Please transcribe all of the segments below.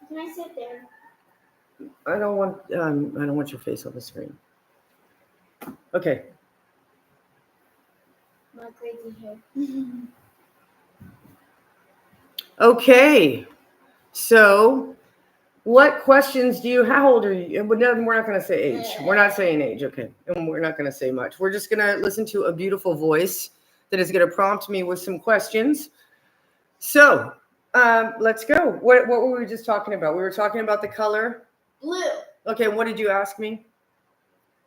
Can I sit there? I don't want your face on the screen. Okay. My crazy hair. Okay. So, what questions do you? How old are you? We're not going to say age. We're not saying age, okay? And we're not going to say much. We're just going to listen to a beautiful voice that is going to prompt me with some questions. So, let's go. What were we just talking about? We were talking about the color. Blue. Okay. What did you ask me?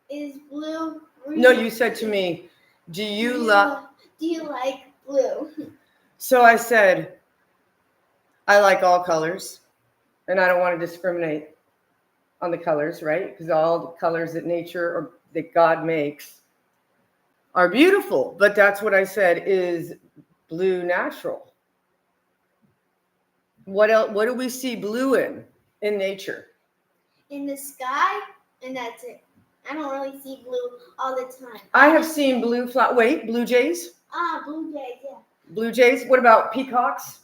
Is blue green? No, you said to me, Do you like blue? So I said, I like all colors, and I don't want to discriminate on the colors, right? Because all the colors that nature or that God makes are beautiful. But that's what I said is blue natural. What else? What do we see blue in nature? In the sky, and that's it. I don't really see blue all the time. I have seen blue blue jays? Blue jays, yeah. Blue jays? What about peacocks?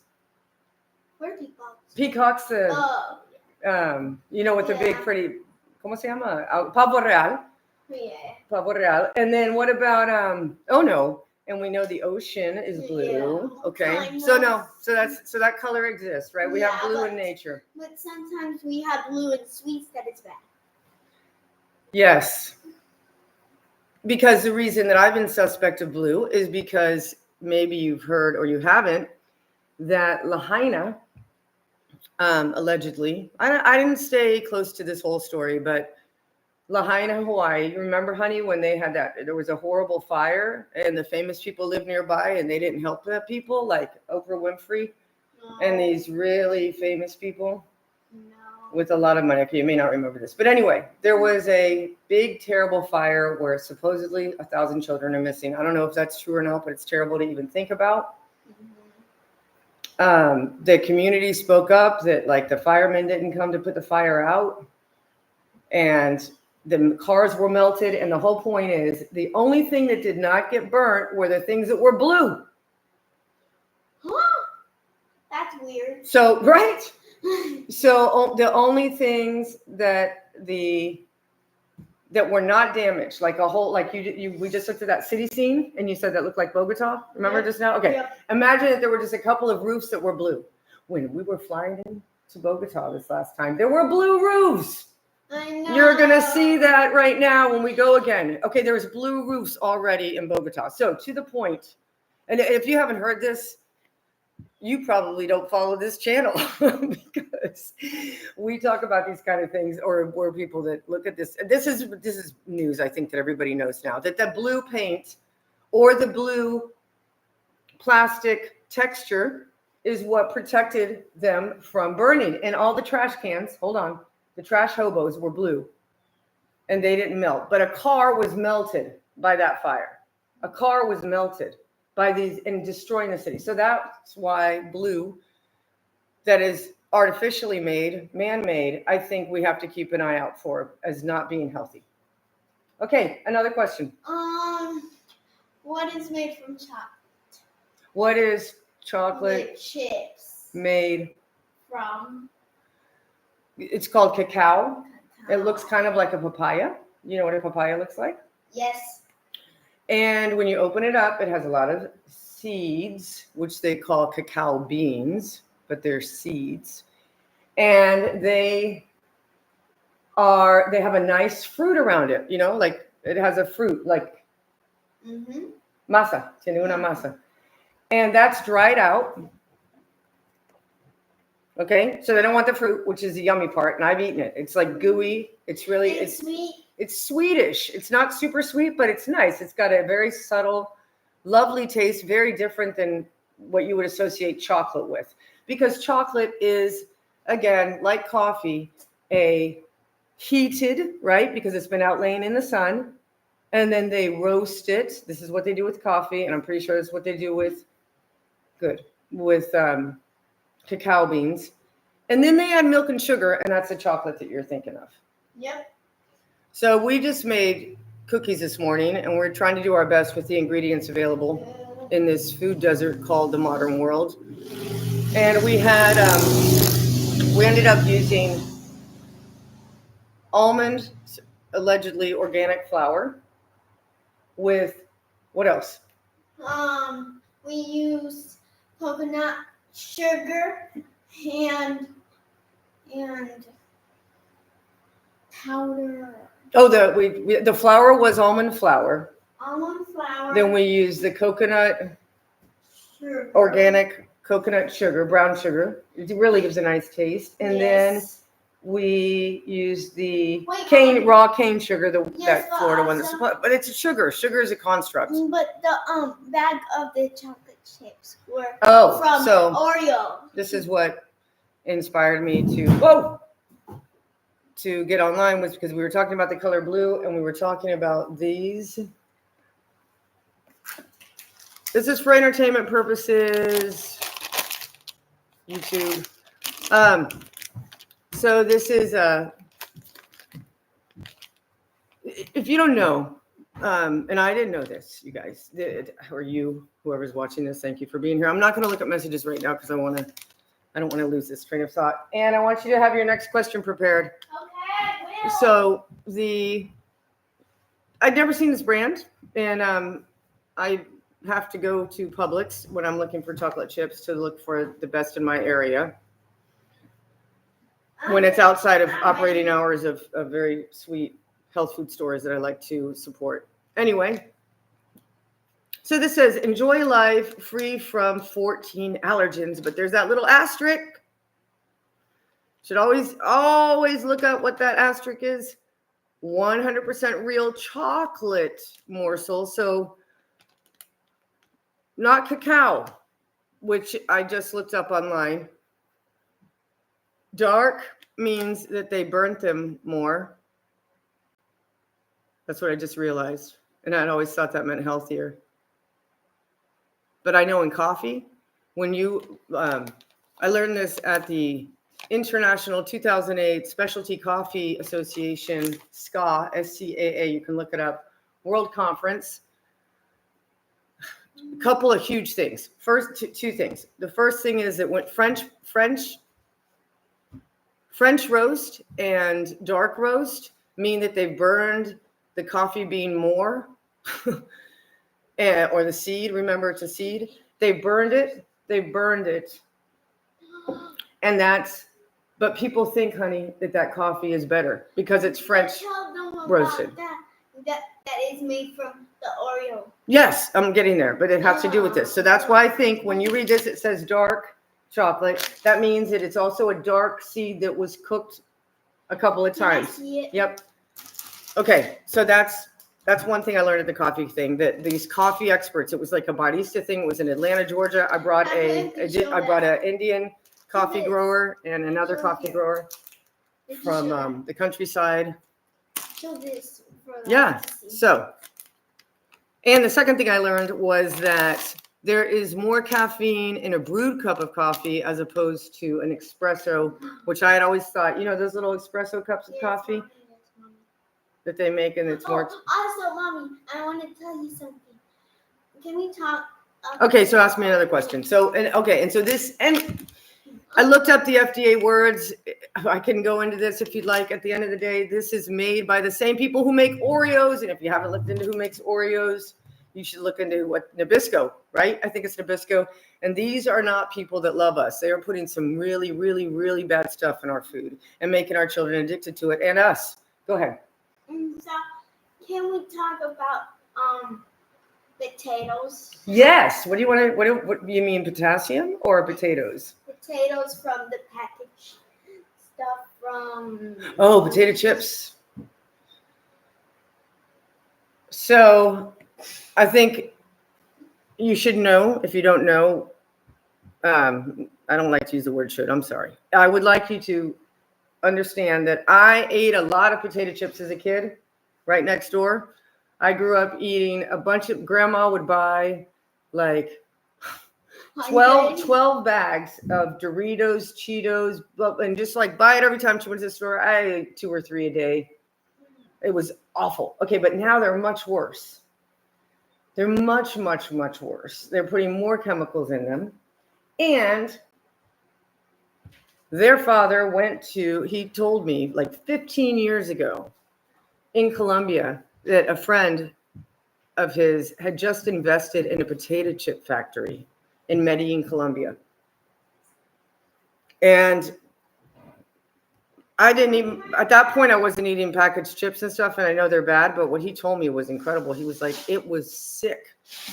Where are peacocks? Peacocks, with the big pretty, ¿cómo se llama? Pavo real. Yeah. Pavo real. And then what about, and we know the ocean is blue. Yeah. Okay. So that color exists, right? We have blue in nature. But sometimes we have blue in sweets that is bad. Yes. Because the reason that I've been suspect of blue is because maybe you've heard or you haven't that lahaina, allegedly, I didn't stay close to this whole story, but lahaina, Hawaii, you remember, honey, when they had there was a horrible fire and the famous people lived nearby and they didn't help the people, like Oprah Winfrey and these really famous people with a lot of money. Okay, you may not remember this, but anyway, there was a big, terrible fire where supposedly 1,000 children are missing. I don't know if that's true or not, but it's terrible to even think about. The community spoke up that like the firemen didn't come to put the fire out and the cars were melted. And the whole point is the only thing that did not get burnt were the things that were blue. That's weird. So, right. So the only things that were not damaged, like a whole, like we just looked at that city scene and you said that looked like Bogota. Remember just now? Okay. Yep. Imagine that there were just a couple of roofs that were blue. When we were flying into Bogota this last time, there were blue roofs. I know. You're going to see that right now when we go again. Okay. There's blue roofs already in Bogota. So to the point, and if you haven't heard this, you probably don't follow this channel because we talk about these kind of things, or we're people that look at this. This is news, I think, that everybody knows now, that the blue paint or the blue plastic texture is what protected them from burning. And all the trash cans, the trash hobos were blue and they didn't melt. But a car was melted by that fire. A car was melted by these and destroying the city. So that's why blue that is artificially made, man-made, I think we have to keep an eye out for as not being healthy. Okay, another question. What is made from chocolate? What is chocolate chips made from? It's called cacao. It looks kind of like a papaya. You know what a papaya looks like? Yes. And when you open it up, it has a lot of seeds, which they call cacao beans, but they're seeds. And they have a nice fruit around it, like it has a fruit, like masa, tiene una masa. And that's dried out. Okay, so they don't want the fruit, which is the yummy part, and I've eaten it. It's like gooey. It's sweet. It's sweetish. It's not super sweet, but it's nice. It's got a very subtle, lovely taste, very different than what you would associate chocolate with. Because chocolate is, again, like coffee, a heated, right? Because it's been out laying in the sun. And then they roast it. This is what they do with coffee. And I'm pretty sure that's what they do with cacao beans. And then they add milk and sugar. And that's the chocolate that you're thinking of. Yep. So we just made cookies this morning, and we're trying to do our best with the ingredients available in this food desert called the modern world. And we had we ended up using almond, allegedly organic flour with what else? We used coconut sugar and powder. Oh, the flour was almond flour. Almond flour. Then we used the coconut, sugar. organic coconut sugar, brown sugar. It really gives a nice taste. And then Yes. we used the Wait, raw cane sugar, Yes, that but Florida one. also- But it's sugar. Sugar is a construct. But the bag of the chocolate chips were Oh, from so Oreo. this is what inspired me to get online, was because we were talking about the color blue and we were talking about these. This is for entertainment purposes. YouTube. So this is if you don't know, and I didn't know this, you guys, or you, whoever's watching this, thank you for being here. I'm not going to look at messages right now because I don't want to lose this train of thought. And I want you to have your next question prepared. Okay, Will. So I'd never seen this brand, and I have to go to Publix when I'm looking for chocolate chips to look for the best in my area. When it's outside of operating hours of very sweet health food stores that I like to support. Anyway, so this says, enjoy life free from 14 allergens, but there's that little asterisk. Should always look up what that asterisk is. 100% real chocolate morsel. So not cacao, which I just looked up online. Dark means that they burnt them more. That's what I just realized. And I'd always thought that meant healthier. But I know in coffee, when you, I learned this at the International 2008 Specialty Coffee Association, SCA, SCAA, you can look it up, World Conference. A couple of huge things. First, two things. The first thing is that when French roast and dark roast mean that they've burned the coffee bean more, or the seed. Remember, it's a seed. They burned it. And but people think, honey, that coffee is better because it's French roasted. That is made from the Oreo. Yes, I'm getting there, but it has to do with this. So that's why I think when you read this, it says dark chocolate. That means that it's also a dark seed that was cooked a couple of times. Can I see it? Yep. Okay, so that's one thing I learned at the coffee thing, that these coffee experts, it was like a barista thing. It was in Atlanta, Georgia. I brought an Indian coffee grower and another coffee grower from the countryside. Show this for Yeah. So, and the second thing I learned was that there is more caffeine in a brewed cup of coffee as opposed to an espresso, which I had always thought, those little espresso cups of coffee that they make, and it's more. Also, Mommy, I want to tell you something. Can we talk? Okay, so ask me another question. So, and I looked up the FDA words. I can go into this if you'd like. At the end of the day, this is made by the same people who make Oreos. And if you haven't looked into who makes Oreos, you should look into what Nabisco, right? I think it's Nabisco. And these are not people that love us. They are putting some really, really, really bad stuff in our food and making our children addicted to it, and us. Go ahead. So, can we talk about potatoes? Yes. What do you want to? What do you mean, potassium or potatoes? Potatoes from the package stuff from. Oh, potato chips. So, I think you should know. If you don't know, I don't like to use the word should. I'm sorry. I would like you to understand that I ate a lot of potato chips as a kid, right next door. I grew up eating a bunch of, grandma would buy like 12 bags of Doritos, Cheetos, and just like buy it every time she went to the store. I ate 2 or 3 a day. It was awful. Okay, but now they're much worse. They're much, much, much worse. They're putting more chemicals in them. And Their father he told me like 15 years ago in Colombia that a friend of his had just invested in a potato chip factory in Medellin, Colombia. And I didn't even, at that point, I wasn't eating packaged chips and stuff, and I know they're bad, but what he told me was incredible. He was like, it was sick,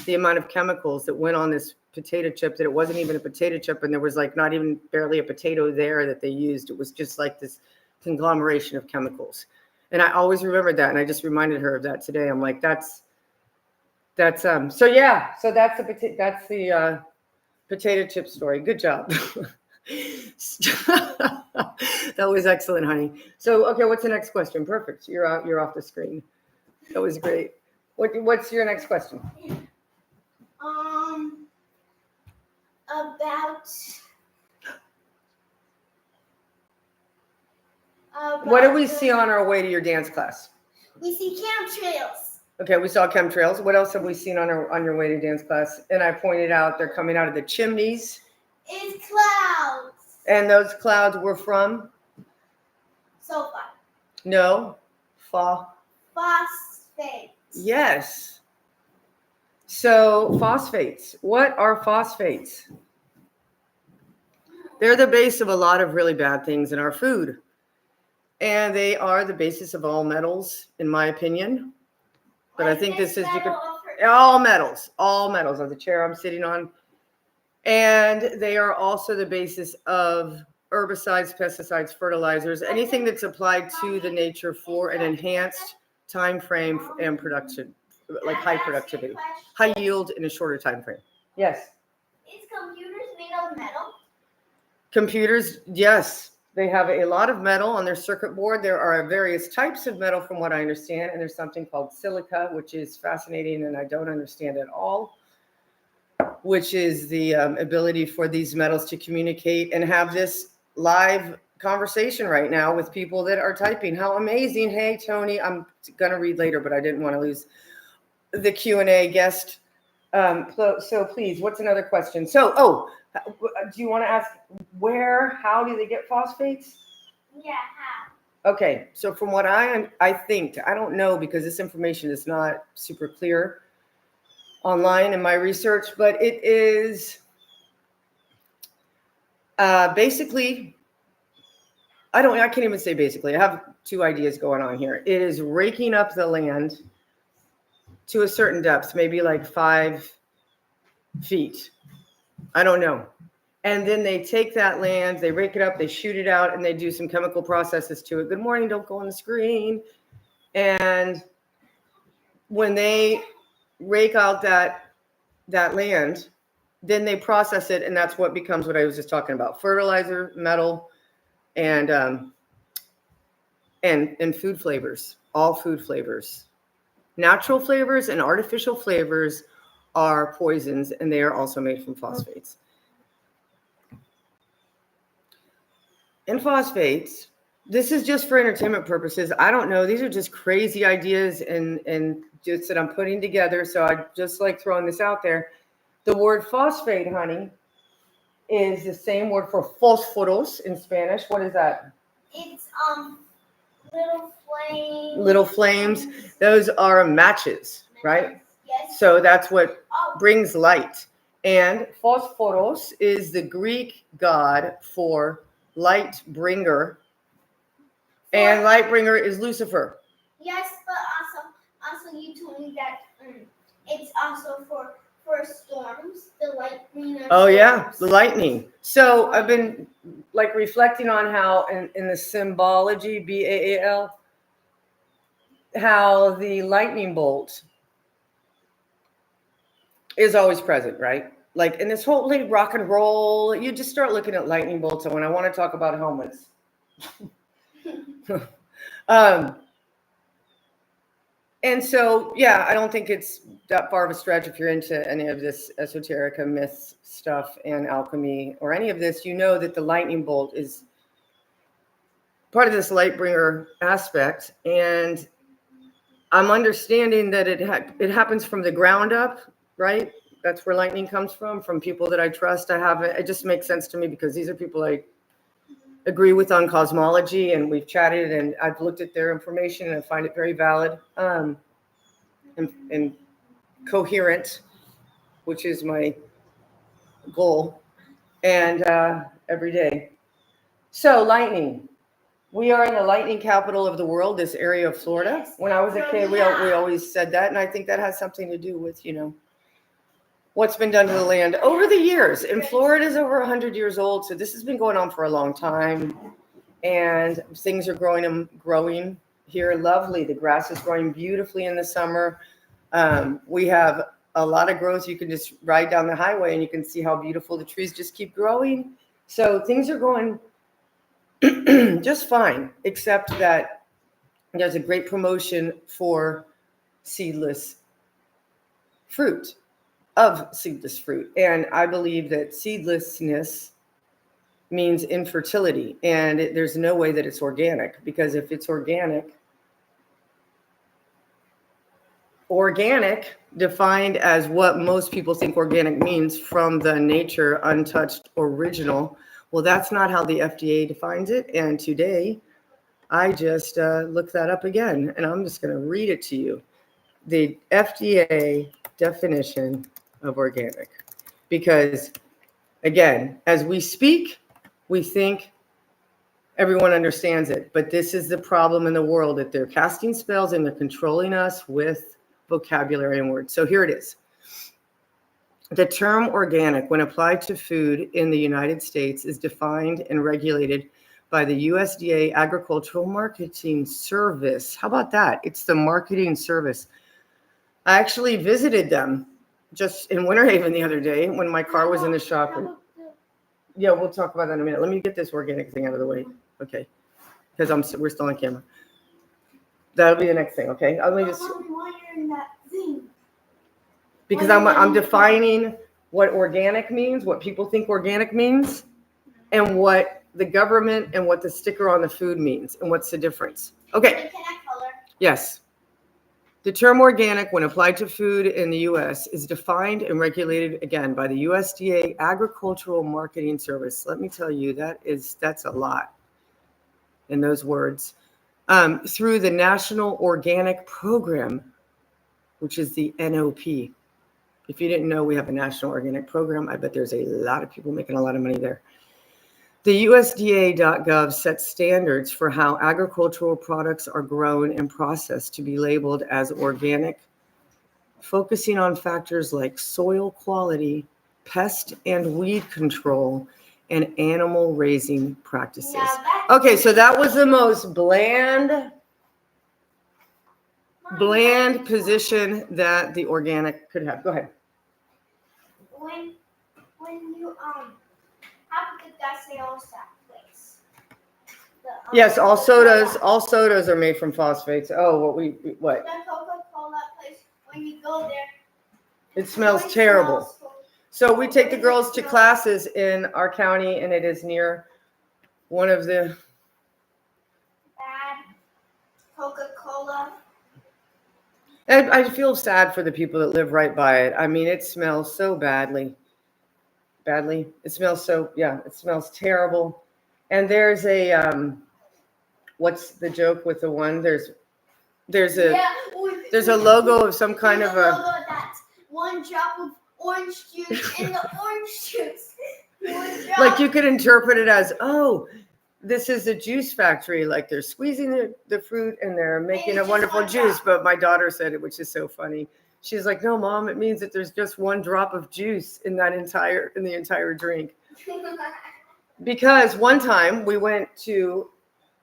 the amount of chemicals that went on this potato chip, that it wasn't even a potato chip, and there was like not even barely a potato there that they used. It was just like this conglomeration of chemicals. And I always remembered that, and I just reminded her of that today. I'm like, so yeah, so that's the potato chip story. Good job. That was excellent, honey. So, okay, what's the next question? Perfect. You're out. You're off the screen. That was great. What's your next question? About What did we see on our way to your dance class? We see chemtrails. Okay, we saw chemtrails. What else have we seen on your way to dance class? And I pointed out they're coming out of the chimneys. It's clouds. And those clouds were from? Sulfide. No. Phosphates. Yes. So phosphates. What are phosphates? They're the base of a lot of really bad things in our food. And they are the basis of all metals, in my opinion. But I think this is all metals of the chair I'm sitting on. And they are also the basis of herbicides, pesticides, fertilizers, anything that's applied to the nature for an enhanced time frame and production, like high productivity, high yield in a shorter time frame. Yes. Is computers made of metal? Computers, yes. They have a lot of metal on their circuit board. There are various types of metal from what I understand, and there's something called silica, which is fascinating and I don't understand at all, which is the ability for these metals to communicate and have this live conversation right now with people that are typing. How amazing. Hey, Tony, I'm going to read later, but I didn't want to lose the Q&A guest. So please, what's another question? So, do you want to ask how do they get phosphates? Yeah, how? Okay, so from what I think, I don't know because this information is not super clear online in my research, but it is basically, I can't even say basically. I have two ideas going on here. It is raking up the land to a certain depth, maybe like 5 feet. I don't know. And then they take that land, they rake it up, they shoot it out, and they do some chemical processes to it. Good morning, don't go on the screen. And when they rake out that land, then they process it, and that's what becomes what I was just talking about: fertilizer, metal, and food flavors. All food flavors, natural flavors and artificial flavors are poisons, and they are also made from phosphates. And phosphates, this is just for entertainment purposes. I don't know. These are just crazy ideas and just that I'm putting together. So I just like throwing this out there. The word phosphate, honey, is the same word for fósforos in Spanish. What is that? It's little flames. Little flames. Those are matches, right? Yes. So that's what brings light. And phosphoros is the Greek god for light bringer. And light bringer is Lucifer. Yes, but also you told me that it's also for storms, the lightning. Oh yeah, the lightning. So I've been like reflecting on how in the symbology, BAAL, how the lightning bolt is always present, right? Like in this whole like rock and roll, you just start looking at lightning bolts. And when I want to talk about helmets, and so, yeah, I don't think it's that far of a stretch if you're into any of this esoterica myth stuff and alchemy or any of this, you know that the lightning bolt is part of this light bringer aspect. And I'm understanding that it happens from the ground up, right? That's where lightning comes from people that I trust. It just makes sense to me because these are people I agree with on cosmology, and we've chatted, and I've looked at their information, and I find it very valid and coherent, which is my goal, and every day. So, lightning. We are in the lightning capital of the world, this area of Florida. Yes. When I was a kid, we Yeah. always said that, and I think that has something to do with, what's been done to the land over the years. And Florida is over 100 years old, so this has been going on for a long time. And things are growing here lovely. The grass is growing beautifully in the summer. We have a lot of growth. You can just ride down the highway and you can see how beautiful the trees just keep growing. So things are going just fine, except that there's a great promotion for seedless fruit. And I believe that seedlessness means infertility, and there's no way that it's organic, because if it's organic defined as what most people think organic means, from the nature, untouched, original, well, that's not how the FDA defines it. And today I just looked that up again, and I'm just going to read it to you. The FDA definition of organic, because again, as we speak, we think everyone understands it, but this is the problem in the world, that they're casting spells and they're controlling us with vocabulary and words. So here it is. The term organic, when applied to food in the United States, is defined and regulated by the USDA Agricultural Marketing Service. How about that? It's the marketing service. I actually visited them just in Winter Haven the other day when my car was in the shop. Yeah, we'll talk about that in a minute. Let me get this organic thing out of the way. Okay. Because we're still on camera. That'll be the next thing, okay? Let me just, Why you're in that thing? because I'm defining what organic means, what people think organic means, and what the government and what the sticker on the food means, and what's the difference. Okay. Can I color? Yes. The term organic, when applied to food in the U.S., is defined and regulated, again, by the USDA Agricultural Marketing Service. Let me tell you, that's a lot in those words. Through the National Organic Program, which is the NOP. If you didn't know, we have a National Organic Program. I bet there's a lot of people making a lot of money there. The USDA.gov sets standards for how agricultural products are grown and processed to be labeled as organic, focusing on factors like soil quality, pest and weed control, and animal raising practices. Okay, so that was the most bland position that the organic could have. Go ahead. When you have the gaseosa place. Yes, all sodas are made from phosphates. Oh, what? The Coca-Cola place, when you go there, it smells terrible. So we take the girls to classes in our county, and it is near one of the bad Coca-Cola. And I feel sad for the people that live right by it. I mean, it smells so badly. It smells it smells terrible. And there's a, what's the joke with the one? There's a logo of some kind of a. Logo that's one drop of orange juice in the orange juice. Like you could interpret it as, oh, this is a juice factory. Like they're squeezing the fruit and they're making a wonderful juice. But my daughter said it, which is so funny. She's like, no, Mom, it means that there's just one drop of juice in the entire drink. Because one time we went to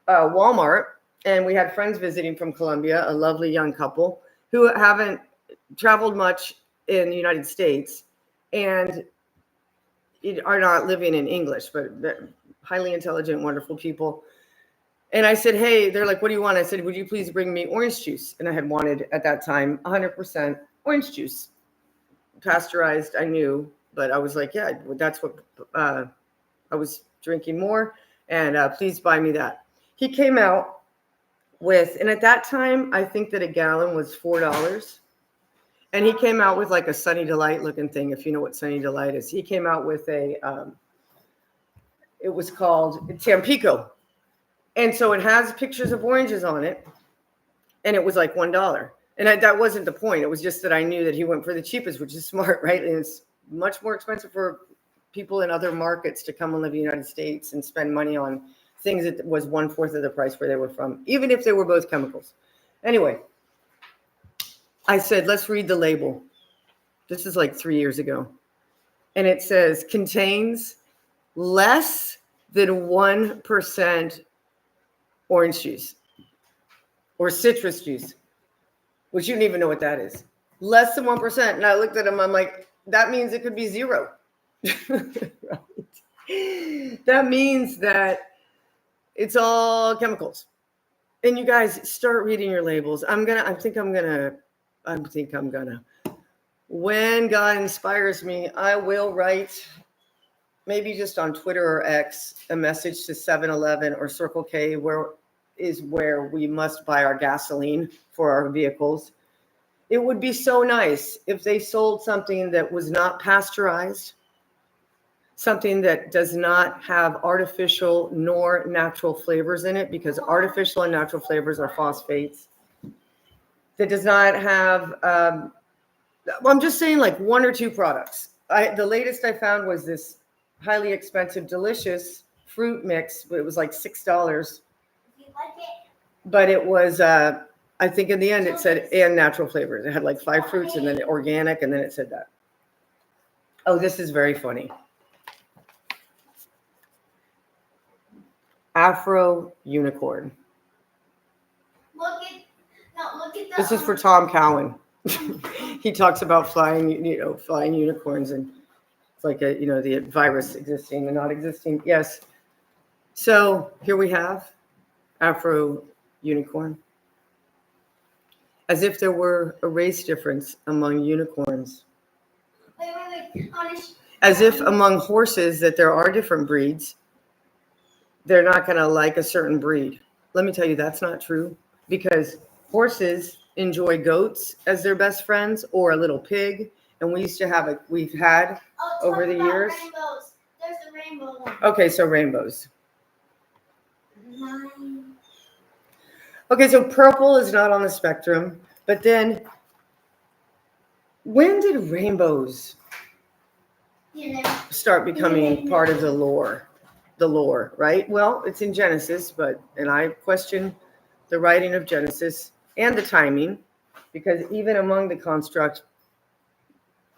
Walmart and we had friends visiting from Colombia, a lovely young couple who haven't traveled much in the United States and are not living in English, but they're highly intelligent, wonderful people. And I said, hey, they're like, what do you want? I said, would you please bring me orange juice? And I had wanted at that time 100% orange juice. Pasteurized, I knew, but I was like, yeah, that's what I was drinking more. And please buy me that. He came out with, and at that time, I think that a gallon was $4. And he came out with like a Sunny Delight looking thing, if you know what Sunny Delight is. He came out with It was called Tampico. And so it has pictures of oranges on it. And it was like $1. And that wasn't the point. It was just that I knew that he went for the cheapest, which is smart, right? And it's much more expensive for people in other markets to come and live in the United States and spend money on things that was 1/4 of the price where they were from, even if they were both chemicals. Anyway, I said, let's read the label. This is like 3 years ago. And it says, contains less than 1% orange juice or citrus juice, which you don't even know what that is. Less than 1%. And I looked at him, I'm like, that means it could be 0. Right? That means that it's all chemicals. And you guys start reading your labels. I think I'm gonna. When God inspires me, I will write, maybe just on Twitter or X, a message to 7-Eleven or Circle K, where we must buy our gasoline for our vehicles. It would be so nice if they sold something that was not pasteurized, something that does not have artificial nor natural flavors in it, because artificial and natural flavors are phosphates. That does not have, I'm just saying like 1 or 2 products. The latest I found was this highly expensive, delicious fruit mix, but it was like $6. You like it? But it was, I think in the end it said, and natural flavors. It had like 5 fruits and then organic, and then it said that. Oh, this is very funny. Afro unicorn. Look at the. This is for Tom Cowan. He talks about flying unicorns, and it's like the virus existing and not existing. Yes. So here we have Afro unicorn. As if there were a race difference among unicorns. Wait. As if among horses that there are different breeds. They're not going to like a certain breed. Let me tell you, that's not true, because horses enjoy goats as their best friends, or a little pig. And we've had over the years. Rainbows. There's the rainbow one. Okay, so rainbows. Okay, so purple is not on the spectrum, but then when did rainbows start becoming part of the lore? The lore, right? Well, it's in Genesis, and I question the writing of Genesis and the timing, because even among the construct,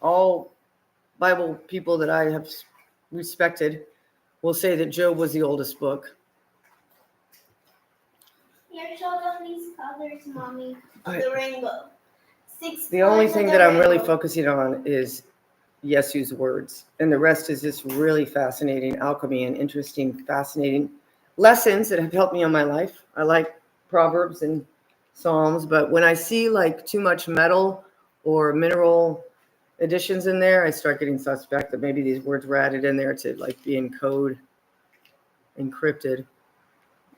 all Bible people that I have respected will say that Job was the oldest book. Here, show them these colors, Mommy, of the rainbow. 6 The only colors thing of that the I'm really rainbow. focusing on is Yesu's words, and the rest is just really fascinating alchemy and interesting, fascinating lessons that have helped me on my life. I like Proverbs and Psalms, but when I see like too much metal or mineral additions in there, I start getting suspect that maybe these words were added in there to like be in code, encrypted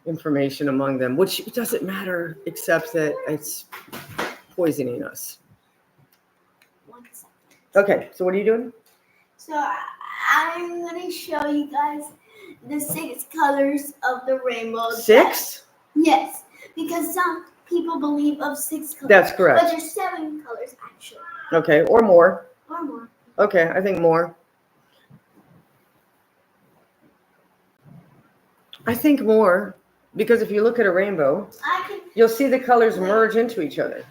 information among them, which doesn't matter, except that it's poisoning us. 1 second. Okay, so what are you doing? So I'm going to show you guys the 6 colors of the rainbow. 6? Yes, because some people believe of 6 colors. That's correct. But there's 7 colors actually. Okay, or more. Or more. Okay, I think more. I think more, because if you look at a rainbow, you'll see the colors merge into each other.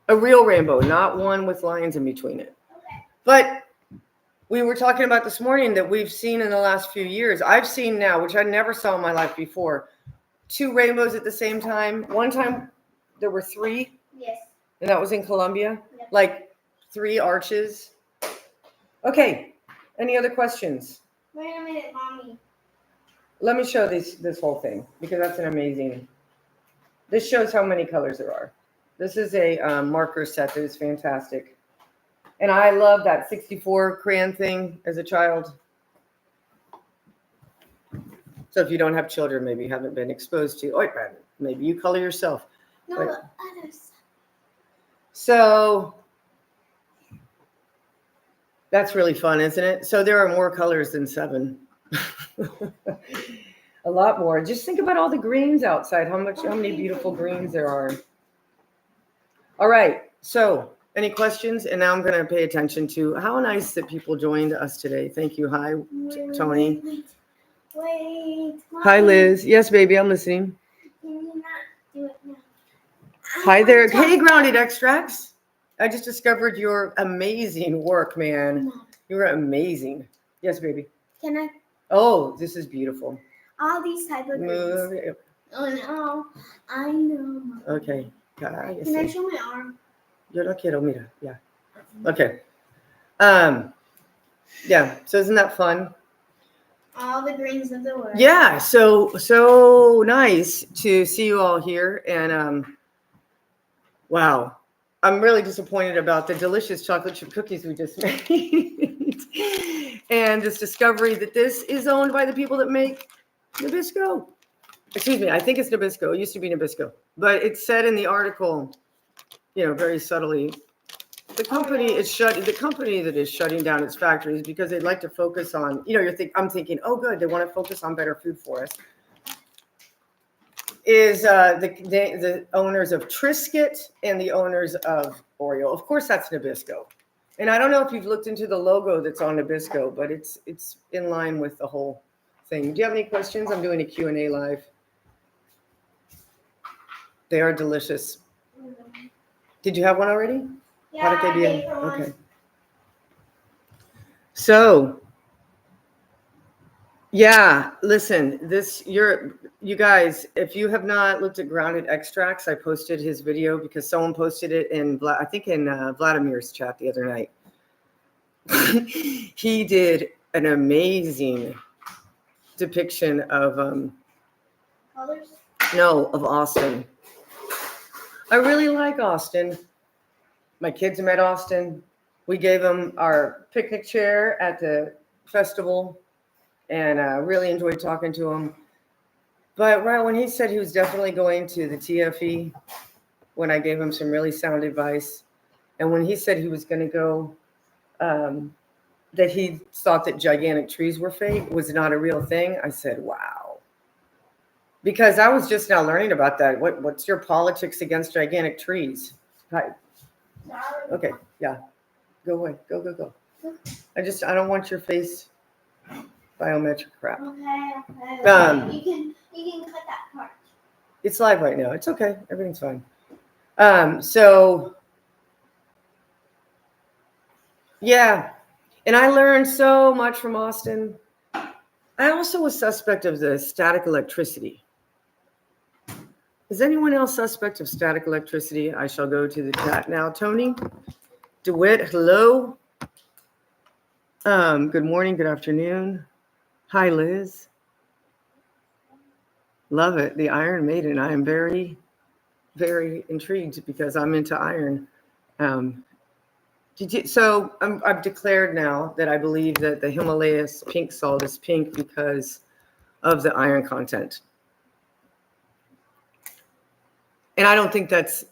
A real rainbow, not one with lines in between it. Okay. But we were talking about this morning that we've seen in the last few years. I've seen now, which I never saw in my life before, 2 rainbows at the same time. One time there were 3. Yes. And that was in Colombia. Yep. Like 3 arches. Okay. Any other questions? Wait a minute, Mommy. Let me show this whole thing, because that's an amazing. This shows how many colors there are. This is a marker set that is fantastic. And I love that 64 crayon thing as a child. So if you don't have children, maybe you haven't been exposed to, maybe you color yourself. No, But- the others. So that's really fun, isn't it? So there are more colors than 7. A lot more. Just think about all the greens outside. How many beautiful greens there are. All right. So, any questions? And now I'm going to pay attention to how nice that people joined us today. Thank you. Hi, Tony. Wait. Hi, Liz. Yes, baby, I'm listening. Can you not do it now? Hi there. Hey, Grounded Extracts. I just discovered your amazing work, man. You're amazing. Yes, baby. Can I? Oh, this is beautiful. All these type of greens. Oh no, I know. Okay. Can I show my arm? Yo no quiero, mira. Yeah. Okay. Yeah. So isn't that fun? All the greens of the world. Yeah. So nice to see you all here. And wow. I'm really disappointed about the delicious chocolate chip cookies we just made. And this discovery that this is owned by the people that make Nabisco. Excuse me, I think it's Nabisco. It used to be Nabisco. But it said in the article, very subtly, the company that is shutting down its factories because they'd like to focus on, I'm thinking, oh good, they want to focus on better food for us. Is the owners of Triscuit and the owners of Oreo. Of course, that's Nabisco. And I don't know if you've looked into the logo that's on Nabisco, but it's in line with the whole thing. Do you have any questions? I'm doing a Q&A live. They are delicious. Did you have one already? Yeah, I gave her one. Okay. So, yeah, listen, you guys, if you have not looked at Grounded Extracts, I posted his video because someone posted it in Vladimir's chat the other night. He did an amazing depiction of Colors? No, of Austin. I really like Austin. My kids met Austin. We gave him our picnic chair at the festival and really enjoyed talking to him. But right when he said he was definitely going to the TFE, when I gave him some really sound advice, and when he said he was going to go, that he thought that gigantic trees were fake, was not a real thing, I said, wow. Because I was just now learning about that. What's your politics against gigantic trees? Hi. Okay, yeah. Go away. Go. I don't want your face biometric crap. Okay. You can cut that part. It's live right now. It's okay. Everything's fine. So yeah. And I learned so much from Austin. I also was suspect of the static electricity. Is anyone else suspect of static electricity? I shall go to the chat now. Tony DeWitt, hello. Good morning, good afternoon. Hi, Liz. Love it. The Iron Maiden. I am very, very intrigued because I'm into iron. I've declared now that I believe that the Himalayas pink salt is pink because of the iron content. And I don't think that's,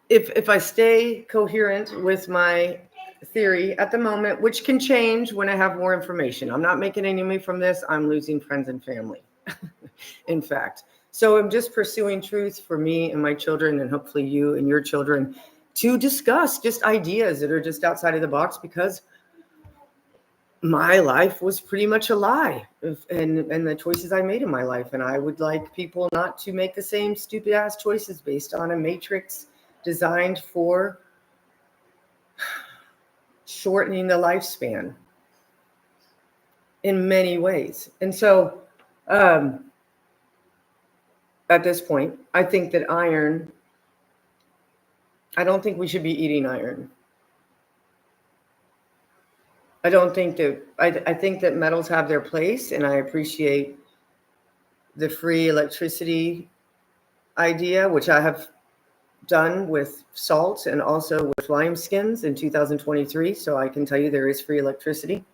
if I stay coherent with my theory at the moment, which can change when I have more information. I'm not making any money from this. I'm losing friends and family, in fact. So I'm just pursuing truth for me and my children, and hopefully you and your children, to discuss just ideas that are just outside of the box, because my life was pretty much a lie, and the choices I made in my life. And I would like people not to make the same stupid ass choices based on a matrix designed for shortening the lifespan in many ways. And so at this point, I think that I don't think we should be eating iron. I think that metals have their place, and I appreciate the free electricity idea, which I have done with salt and also with lime skins in 2023. So I can tell you there is free electricity.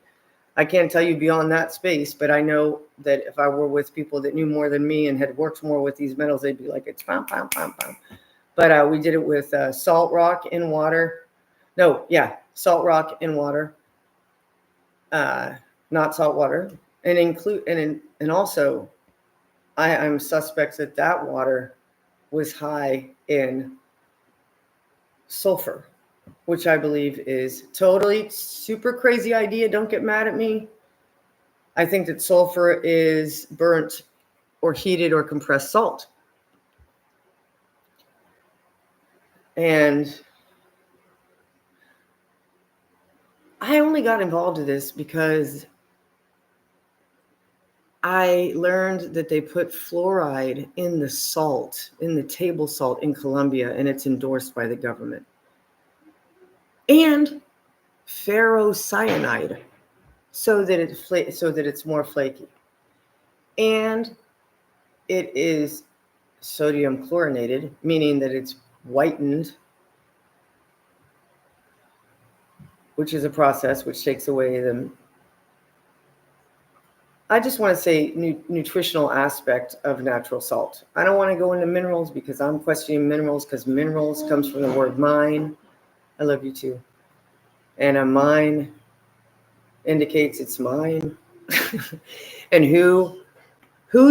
I can't tell you beyond that space, but I know that if I were with people that knew more than me and had worked more with these metals, they'd be like, it's fine. But we did it with salt rock in water. Salt rock in water. not salt water, and also I'm suspect that water was high in sulfur, which I believe is totally super crazy idea. Don't get mad at me. I think that sulfur is burnt or heated or compressed salt. And I only got involved in this because I learned that they put fluoride in the salt, in the table salt in Colombia, and it's endorsed by the government. And ferrocyanide, so that it's more flaky. And it is sodium chlorinated, meaning that it's whitened, which is a process which takes away the, I just want to say, nutritional aspect of natural salt. I don't want to go into minerals because I'm questioning minerals, because minerals comes from the word mine. I love you too. And a mine indicates it's mine. And who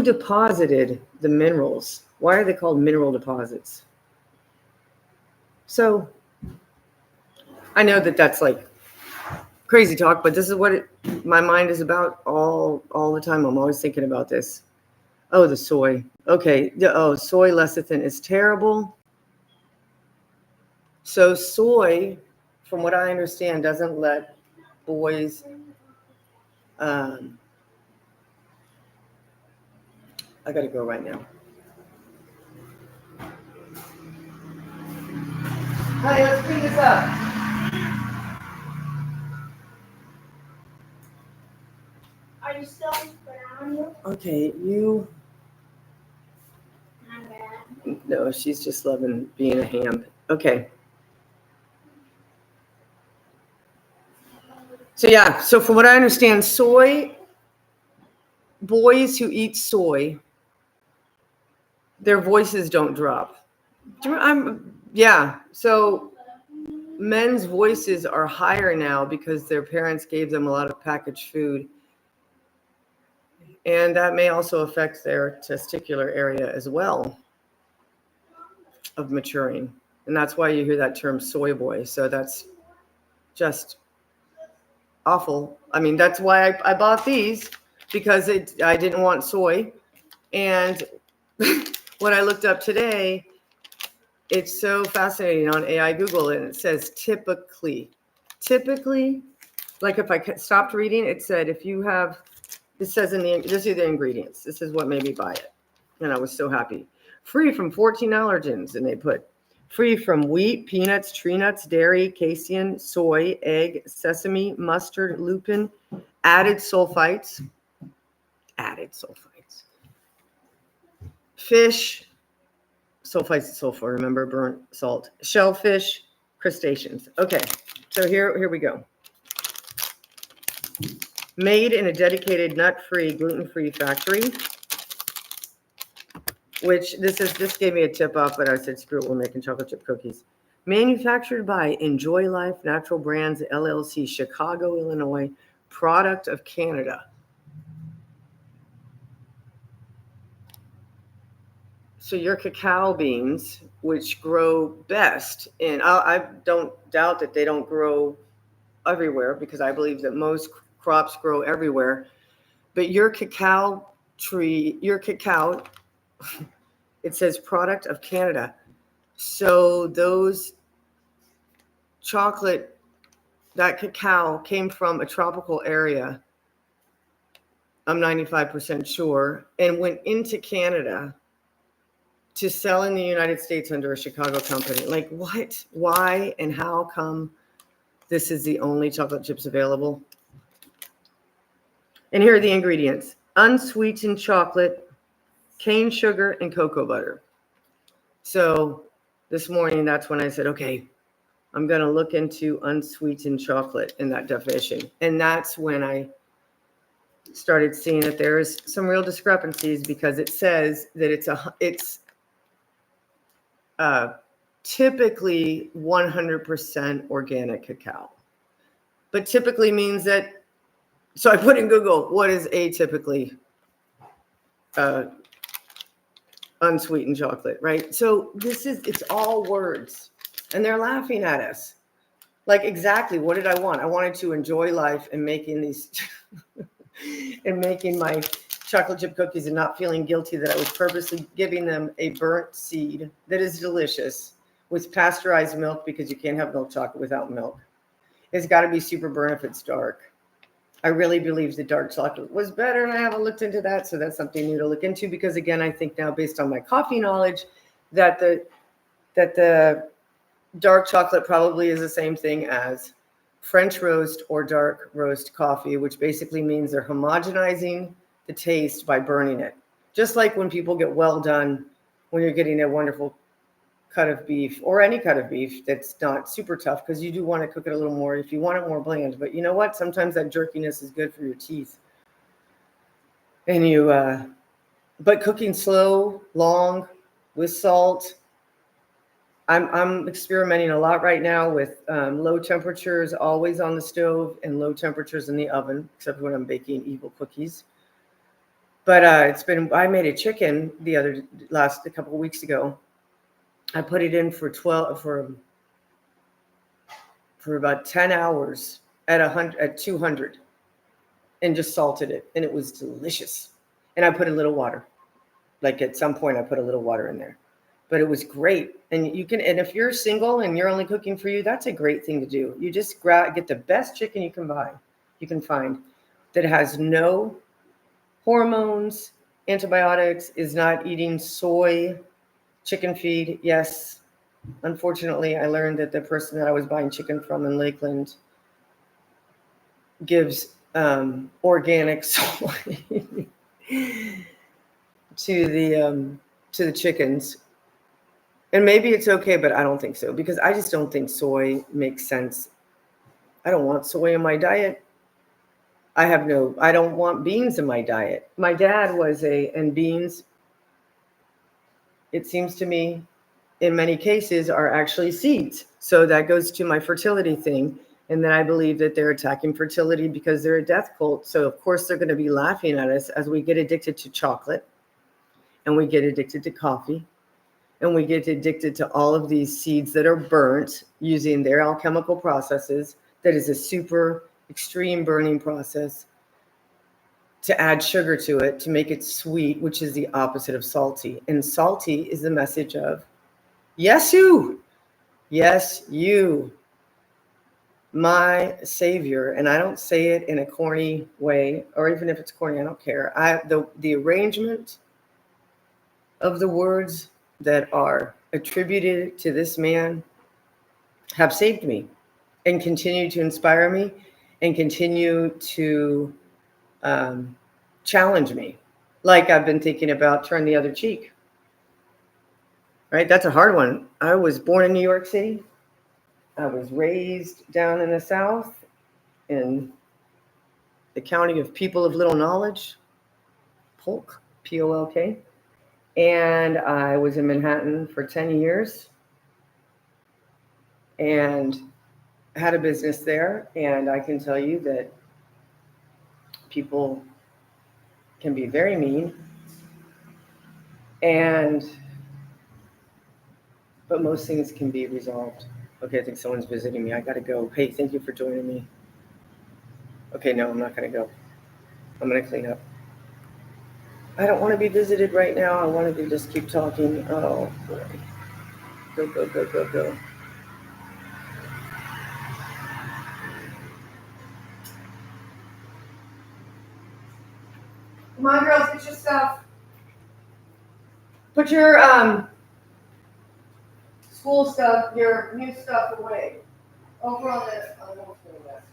deposited the minerals? Why are they called mineral deposits? So I know that that's like crazy talk, but this is what my mind is about all the time. I'm always thinking about this. Oh, the soy. Okay. Soy lecithin is terrible. So soy, from what I understand, doesn't let boys I gotta go right now. Honey, let's clean this up. Are you still on you? Okay, you. Not bad. No, she's just loving being a ham. Okay. So yeah, so from what I understand, boys who eat soy, their voices don't drop. Yeah. So men's voices are higher now because their parents gave them a lot of packaged food. And that may also affect their testicular area as well of maturing. And that's why you hear that term soy boy. So that's just awful. I mean, that's why I bought these, because I didn't want soy. And when I looked up today, it's so fascinating on AI Google, and it says typically, like if I stopped reading, it said if you have, it says this are the ingredients. This is what made me buy it. And I was so happy. Free from 14 allergens. And they put free from wheat, peanuts, tree nuts, dairy, casein, soy, egg, sesame, mustard, lupin, added sulfites, fish, sulfites and sulfur, remember, burnt salt, shellfish, crustaceans. Okay, so here we go. Made in a dedicated nut-free, gluten-free factory, which this gave me a tip off, but I said, screw it, we're making chocolate chip cookies. Manufactured by Enjoy Life Natural Brands, LLC, Chicago, Illinois, product of Canada. So your cacao beans, which grow best, and I don't doubt that they don't grow everywhere, because I believe that most crops grow everywhere. But your cacao, it says product of Canada. So those that cacao came from a tropical area, I'm 95% sure, and went into Canada to sell in the United States under a Chicago company. Like what? Why? And how come this is the only chocolate chips available? And here are the ingredients: unsweetened chocolate, cane sugar, and cocoa butter. So this morning, that's when I said, okay, I'm going to look into unsweetened chocolate in that definition. And that's when I started seeing that there's some real discrepancies, because it says that it's typically 100% organic cacao. But typically means that So I put in Google, what is atypically unsweetened chocolate, right? So it's all words, and they're laughing at us. Like, exactly, what did I want? I wanted to enjoy life and making these and making my chocolate chip cookies and not feeling guilty that I was purposely giving them a burnt seed that is delicious with pasteurized milk, because you can't have milk chocolate without milk. It's got to be super burnt if it's dark. I really believe the dark chocolate was better, and I haven't looked into that, so that's something new to look into, because again, I think now, based on my coffee knowledge, that the dark chocolate probably is the same thing as French roast or dark roast coffee, which basically means they're homogenizing the taste by burning it. Just like when people get well done, when you're getting a wonderful cut of beef, or any cut of beef that's not super tough, because you do want to cook it a little more if you want it more bland. But you know what? Sometimes that jerkiness is good for your teeth. And but cooking slow, long, with salt. I'm experimenting a lot right now with low temperatures always on the stove and low temperatures in the oven, except when I'm baking evil cookies. But I made a chicken a couple of weeks ago. I put it in for about 10 hours at 200, and just salted it, and it was delicious. And I put a little water. Like, at some point I put a little water in there. But it was great. And if you're single and you're only cooking for you, that's a great thing to do. You just get the best chicken you can find that has no hormones, antibiotics, is not eating soy chicken feed. Yes, unfortunately, I learned that the person that I was buying chicken from in Lakeland gives organic soy to the chickens. And maybe it's okay, but I don't think so, because I just don't think soy makes sense. I don't want soy in my diet. I don't want beans in my diet. My dad and beans, it seems to me, in many cases, are actually seeds. So that goes to my fertility thing. And then I believe that they're attacking fertility because they're a death cult. So of course they're going to be laughing at us as we get addicted to chocolate, and we get addicted to coffee, and we get addicted to all of these seeds that are burnt using their alchemical processes. That is a super extreme burning process to add sugar to it, to make it sweet, which is the opposite of salty. And salty is the message of, yes, you, my savior. And I don't say it in a corny way, or even if it's corny, I don't care. The arrangement of the words that are attributed to this man have saved me, and continue to inspire me, and continue to challenge me. Like, I've been thinking about turn the other cheek, right? That's a hard one. I was born in New York City. I was raised down in the South in the county of people of little knowledge, Polk, Polk. And I was in Manhattan for 10 years and had a business there. And I can tell you that people can be very mean, but most things can be resolved. Okay, I think someone's visiting me. I gotta go. Hey, thank you for joining me. Okay, no, I'm not gonna go. I'm gonna clean up. I don't want to be visited right now. I wanted to just keep talking. Oh boy. Go, go, go, go, go. Come on, girls, get your stuff. Put your school stuff, your new stuff away. Over on the whole school desk.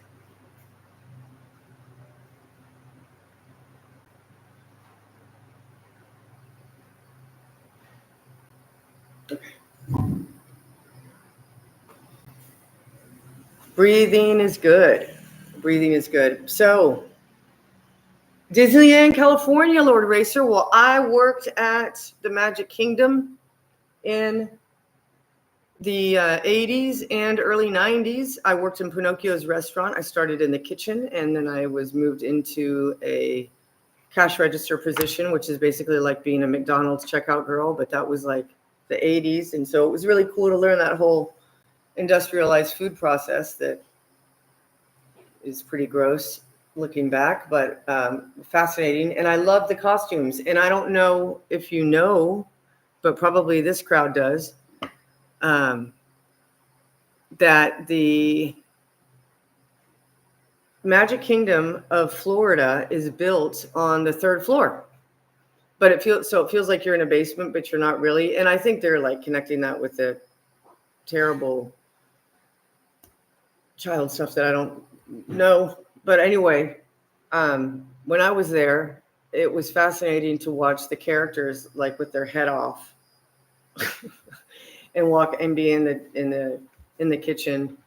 Breathing is good. Breathing is good. So, Disneyland, California, Lord Racer. Well, I worked at the Magic Kingdom in the 80s and early 90s, I worked in Pinocchio's restaurant. I started in the kitchen, and then I was moved into a cash register position, which is basically like being a McDonald's checkout girl, but that was like the 80s. And so it was really cool to learn that whole industrialized food process that is pretty gross looking back, but fascinating. And I love the costumes. And I don't know if you know, but probably this crowd does, that the Magic Kingdom of Florida is built on the 3rd floor. But it feels like you're in a basement, but you're not really. And I think they're like connecting that with the terrible child stuff that I don't know. But anyway, when I was there, it was fascinating to watch the characters like with their head off and walk and be in the kitchen.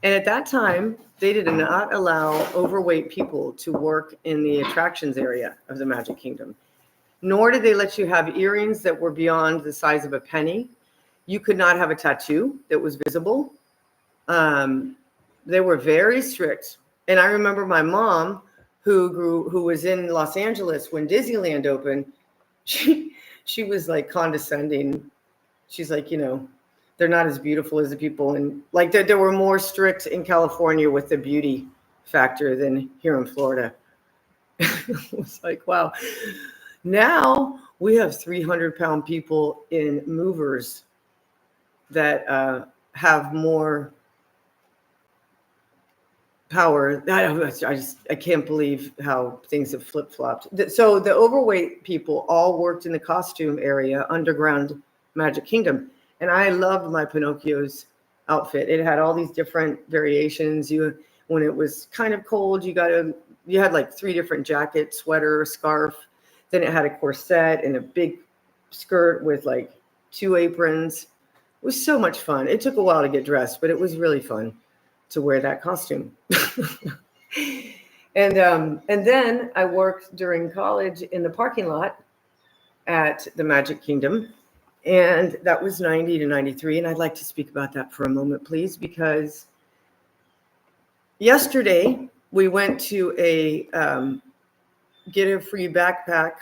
And at that time, they did not allow overweight people to work in the attractions area of the Magic Kingdom. Nor did they let you have earrings that were beyond the size of a penny. You could not have a tattoo that was visible. They were very strict. And I remember my mom, who was in Los Angeles when Disneyland opened, she was like condescending. She's like, they're not as beautiful as the people. And like there were more strict in California with the beauty factor than here in Florida. It was like, wow. Now we have 300-pound people in movers that have more power. I can't believe how things have flip-flopped. So the overweight people all worked in the costume area underground Magic Kingdom. And I loved my Pinocchio's outfit. It had all these different variations. When it was kind of cold, you had like 3 different jackets, sweater, scarf. Then it had a corset and a big skirt with like 2 aprons. It was so much fun. It took a while to get dressed, but it was really fun to wear that costume. And then I worked during college in the parking lot at the Magic Kingdom. And that was 90 to 93. And I'd like to speak about that for a moment, please, because yesterday we went to a get a free backpack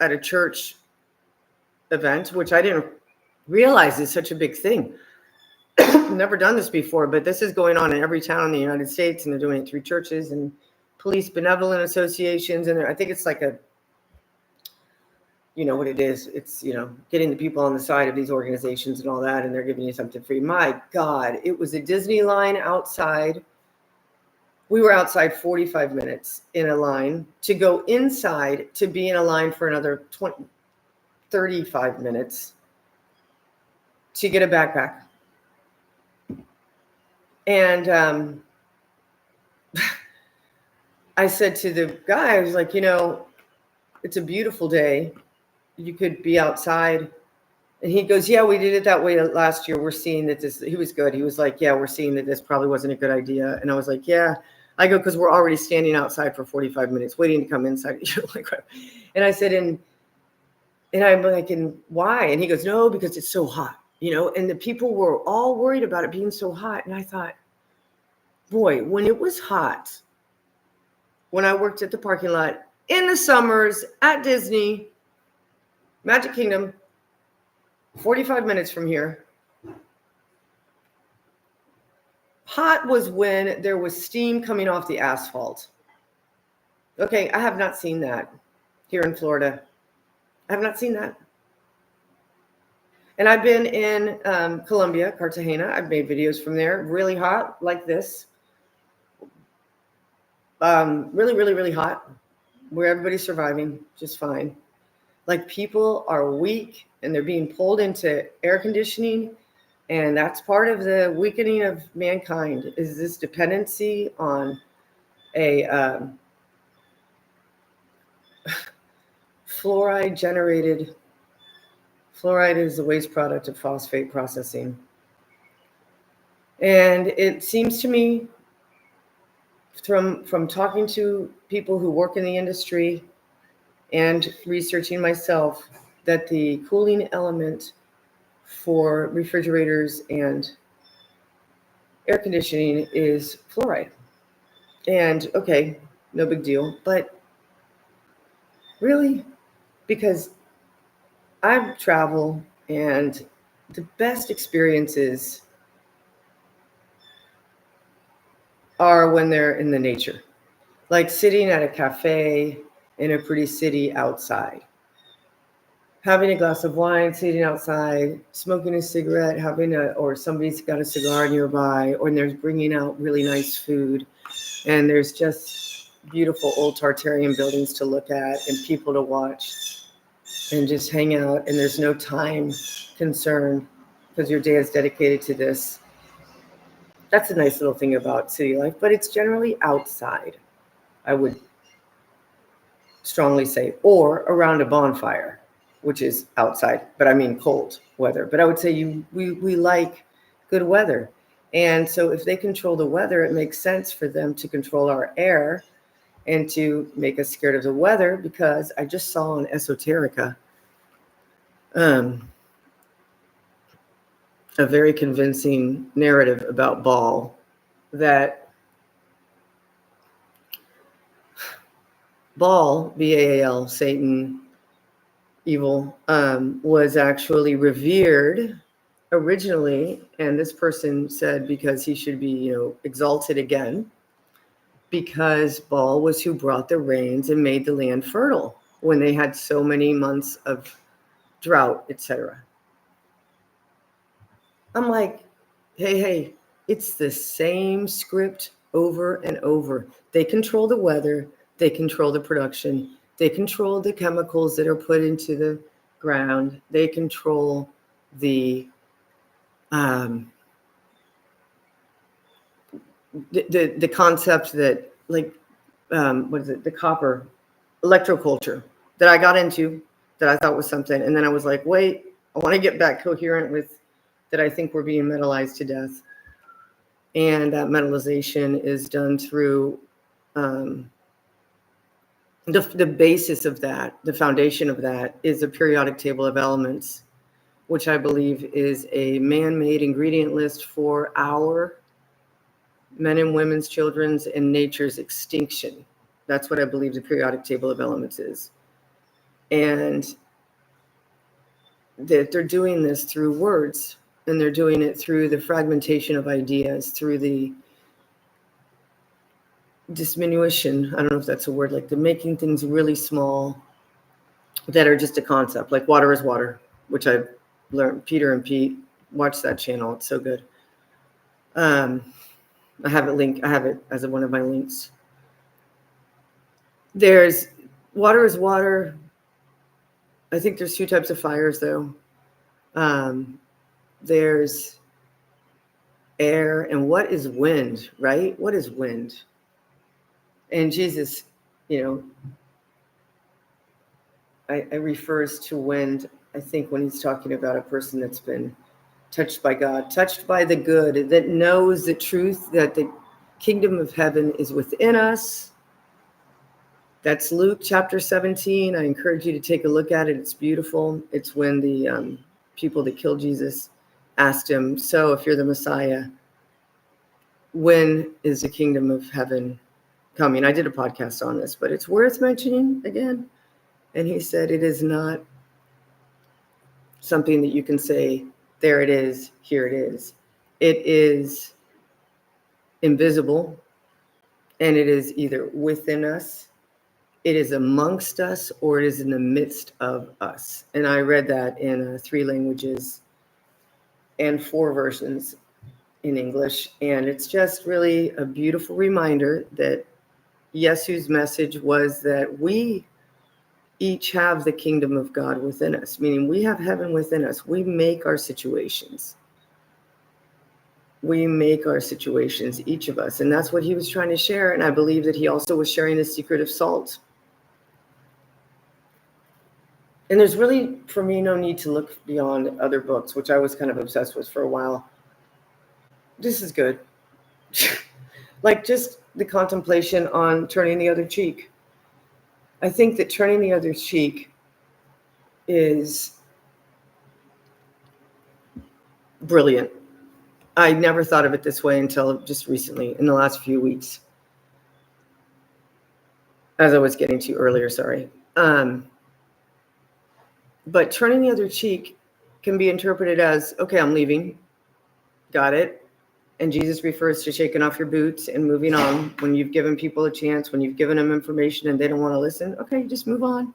at a church event, which I didn't realize is such a big thing. Never done this before, but this is going on in every town in the United States, and they're doing it through churches and police benevolent associations. And I think it's like what it is. It's, getting the people on the side of these organizations and all that, and they're giving you something free. My God, it was a Disney line outside. We were outside 45 minutes in a line to go inside to be in a line for another 35 minutes to get a backpack. And I said to the guy, I was like, it's a beautiful day. You could be outside. And he goes, yeah, we did it that way last year. We're seeing that he was good. He was like, yeah, we're seeing that this probably wasn't a good idea. And I was like, yeah. I go, because we're already standing outside for 45 minutes waiting to come inside. And I said, and I'm like, and why? And he goes, no, because it's so hot, and the people were all worried about it being so hot. And I thought, boy, when it was hot, when I worked at the parking lot in the summers at Disney, Magic Kingdom, 45 minutes from here, hot was when there was steam coming off the asphalt. Okay, I have not seen that here in Florida. I have not seen that. And I've been in Colombia, Cartagena. I've made videos from there. Really hot, like this. Really, really, really hot, where everybody's surviving just fine. Like, people are weak and they're being pulled into air conditioning. And that's part of the weakening of mankind, is this dependency on a fluoride is the waste product of phosphate processing. And it seems to me from talking to people who work in the industry and researching myself that the cooling element for refrigerators and air conditioning is fluoride. And okay, no big deal. But really, because I travel and the best experiences are when they're in the nature, like sitting at a cafe in a pretty city outside, having a glass of wine, sitting outside, smoking a cigarette, or somebody's got a cigar nearby, or there's bringing out really nice food, and there's just beautiful old Tartarian buildings to look at and people to watch and just hang out, and there's no time concern because your day is dedicated to this. That's a nice little thing about city life, but it's generally outside, I would strongly say, or around a bonfire, which is outside, but I mean cold weather. But I would say we like good weather. And so if they control the weather, it makes sense for them to control our air and to make us scared of the weather, because I just saw on Esoterica a very convincing narrative about Baal, that Baal, B-A-A-L, Satan, evil, was actually revered originally, and this person said because he should be, exalted again, because Baal was who brought the rains and made the land fertile when they had so many months of drought, etc. I'm like, hey, it's the same script over and over. They control the weather, they control the production, they control the chemicals that are put into the ground, they control the concept that, like, what is it, the copper electroculture that I got into, that I thought was something, and then I was like, wait, I want to get back coherent with that. I think we're being metallized to death, and that metallization is done through the basis of that, the foundation of that is a periodic table of elements, which I believe is a man-made ingredient list for our men and women's, children's, and nature's extinction. That's what I believe the periodic table of elements is. And that they're doing this through words, and they're doing it through the fragmentation of ideas, through the diminution, I don't know if that's a word, like the making things really small that are just a concept, like water is water, which I've learned. Peter and Pete, watch that channel, it's so good. I have it as one of my links. There's water is water. I think there's two types of fires, though. There's air, and what is wind, right? What is wind? And Jesus, I refers to wind, I think, when he's talking about a person that's been touched by God, touched by the good, that knows the truth, that the kingdom of heaven is within us. That's Luke chapter 17. I encourage you to take a look at it. It's beautiful. It's when the people that killed Jesus asked him, so if you're the Messiah, when is the kingdom of heaven coming? I did a podcast on this, but it's worth mentioning again. And he said, it is not something that you can say, there it is, here it is. It is invisible, and it is either within us, it is amongst us, or it is in the midst of us. And I read that in 3 languages and 4 versions in English. And it's just really a beautiful reminder that Yesu's message was that we each have the kingdom of God within us, meaning we have heaven within us. We make our situations. We make our situations, each of us. And that's what he was trying to share. And I believe that he also was sharing the secret of salt. And there's really, for me, no need to look beyond other books, which I was kind of obsessed with for a while. This is good. Like just the contemplation on turning the other cheek. I think that turning the other cheek is brilliant. I never thought of it this way until just recently, in the last few weeks. As I was getting to earlier, sorry. But turning the other cheek can be interpreted as, okay, I'm leaving. Got it. And Jesus refers to shaking off your boots and moving on. When you've given people a chance, when you've given them information and they don't want to listen, okay, just move on.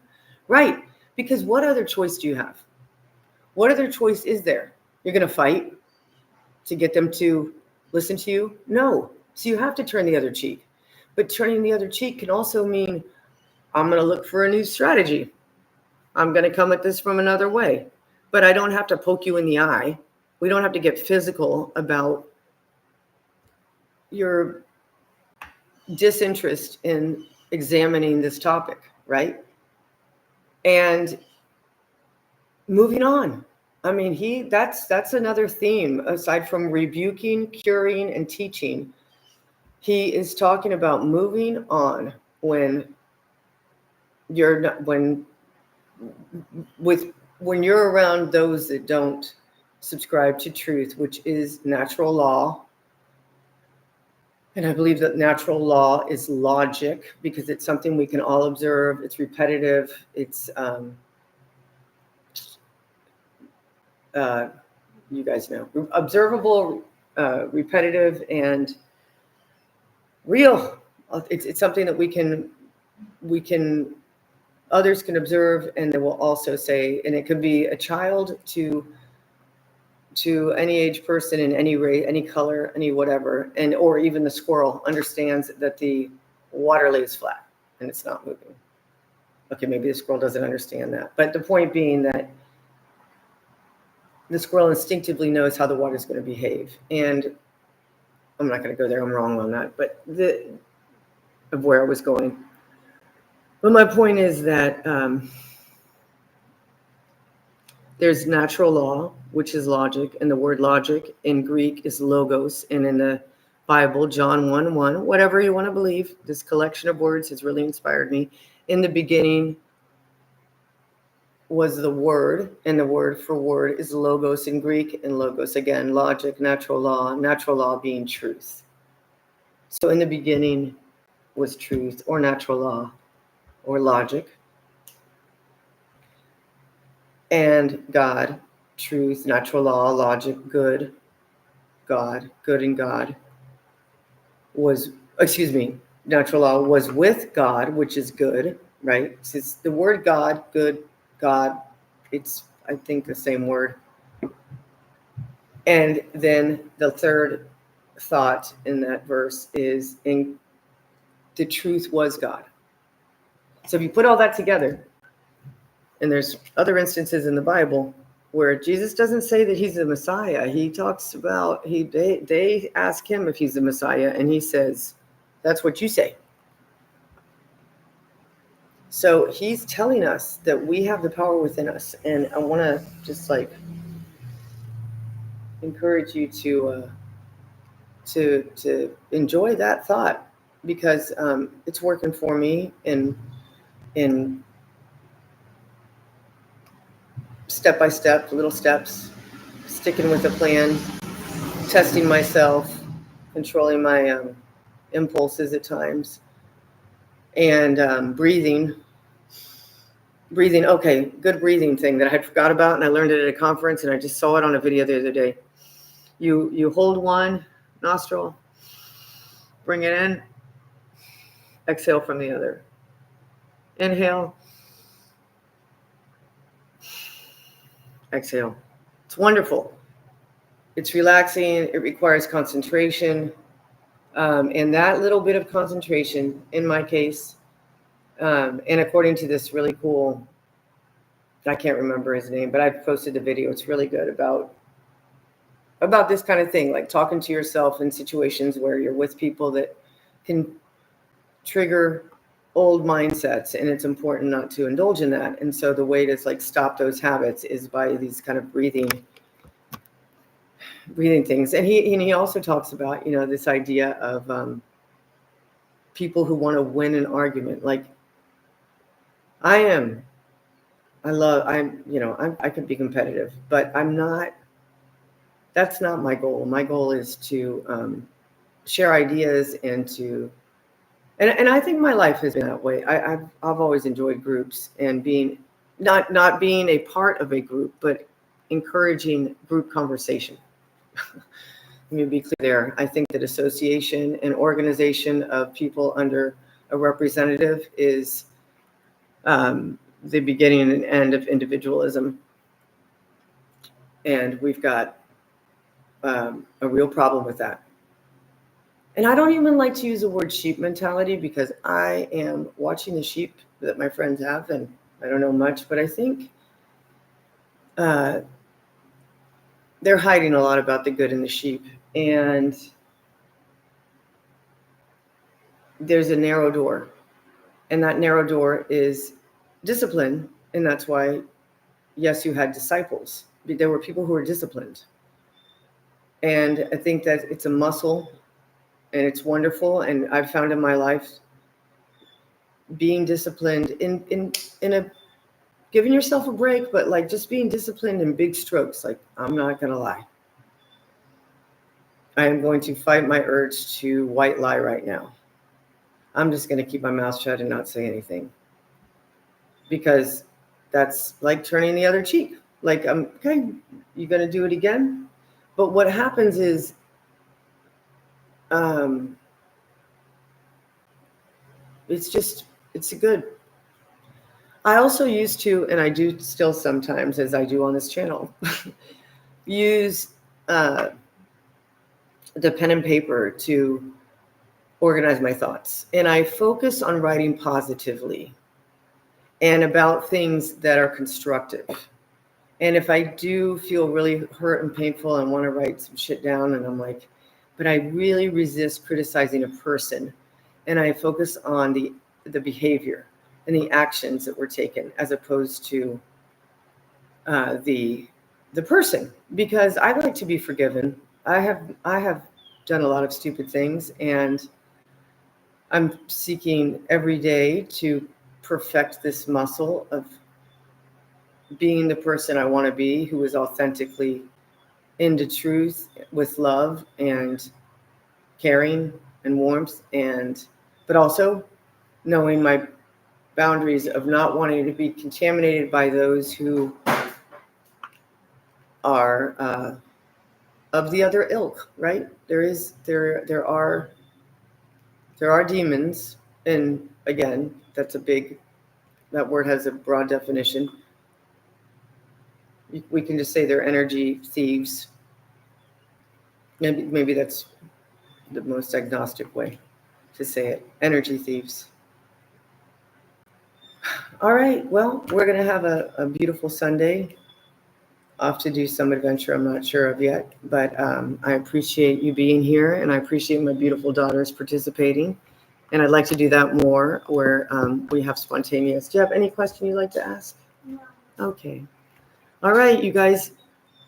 Right. Because what other choice do you have? What other choice is there? You're going to fight to get them to listen to you? No. So you have to turn the other cheek. But turning the other cheek can also mean I'm going to look for a new strategy. I'm going to come at this from another way. But I don't have to poke you in the eye. We don't have to get physical about your disinterest in examining this topic, right? And moving on. I mean, that's another theme aside from rebuking, curing, and teaching. He is talking about moving on when you're not, when you're around those that don't subscribe to truth, which is natural law. And I believe that natural law is logic because it's something we can all observe. It's repetitive. It's you guys know, observable, repetitive, and real. It's something that we can others can observe, and they will also say, and it could be a child to any age person in any race, any color, any whatever, and or even the squirrel understands that the water lays flat and it's not moving. Okay, maybe the squirrel doesn't understand that, but the point being that the squirrel instinctively knows how the water is going to behave. And I'm not going to go there. I'm wrong on that, but of where I was going. But my point is that there's natural law, which is logic, and the word logic in Greek is logos, and in the Bible, John 1:1, whatever you want to believe, this collection of words has really inspired me. In the beginning was the word, and the word for word is logos in Greek, and logos, again, logic, natural law being truth. So in the beginning was truth, or natural law, or logic, and God, truth, natural law, logic, good, God, good and God natural law was with God, which is good, right? So it's the word God, good, God, it's, I think, the same word. And then the third thought in that verse is the truth was God. So if you put all that together, and there's other instances in the Bible where Jesus doesn't say that he's the Messiah. He talks about, they ask him if he's the Messiah, and he says, that's what you say. So he's telling us that we have the power within us. And I want to just encourage you to enjoy that thought, because it's working for me in step by step, little steps, sticking with a plan, testing myself, controlling my impulses at times, and breathing. Okay, good breathing thing that I had forgot about, and I learned it at a conference, and I just saw it on a video the other day. You hold one nostril, bring it in, exhale from the other. Inhale, exhale. It's wonderful. It's relaxing. It requires concentration. And that little bit of concentration, in my case, and according to this really cool, I can't remember his name, but I've posted the video. It's really good about this kind of thing, like talking to yourself in situations where you're with people that can trigger old mindsets, and it's important not to indulge in that. And so the way to stop those habits is by these kind of breathing things. And he also talks about, this idea of people who want to win an argument. Like I could be competitive, but I'm not. That's not my goal. My goal is to share ideas and to, and I think my life has been that way. I've always enjoyed groups and being, not being a part of a group, but encouraging group conversation. Let me be clear there. I think that association and organization of people under a representative is the beginning and end of individualism. And we've got a real problem with that. And I don't even like to use the word sheep mentality because I am watching the sheep that my friends have, and I don't know much, but I think they're hiding a lot about the good in the sheep. And there's a narrow door, and that narrow door is discipline. And that's why, yes, you had disciples. There were people who were disciplined. And I think that it's a muscle and it's wonderful. And I've found in my life being disciplined in a giving yourself a break, but like just being disciplined in big strokes. Like, I'm not going to lie. I am going to fight my urge to white lie right now. I'm just going to keep my mouth shut and not say anything, because that's like turning the other cheek. Like, okay, you going to do it again? But what happens is, it's good. I also used to, and I do still sometimes, as I do on this channel, use the pen and paper to organize my thoughts. And I focus on writing positively and about things that are constructive. And if I do feel really hurt and painful and want to write some shit down, and I'm like, but I really resist criticizing a person, and I focus on the behavior and the actions that were taken as opposed to the person, because I like to be forgiven. I have done a lot of stupid things, and I'm seeking every day to perfect this muscle of being the person I want to be, who is authentically into truth with love and caring and warmth, but also knowing my boundaries of not wanting to be contaminated by those who are of the other ilk, right? There are demons, and again, that word has a broad definition. We can just say they're energy thieves. Maybe that's the most agnostic way to say it. Energy thieves. All right. Well, we're going to have a beautiful Sunday. Off to do some adventure I'm not sure of yet. But I appreciate you being here, and I appreciate my beautiful daughters participating. And I'd like to do that more where we have spontaneous. Do you have any question you'd like to ask? No. Okay. All right, you guys.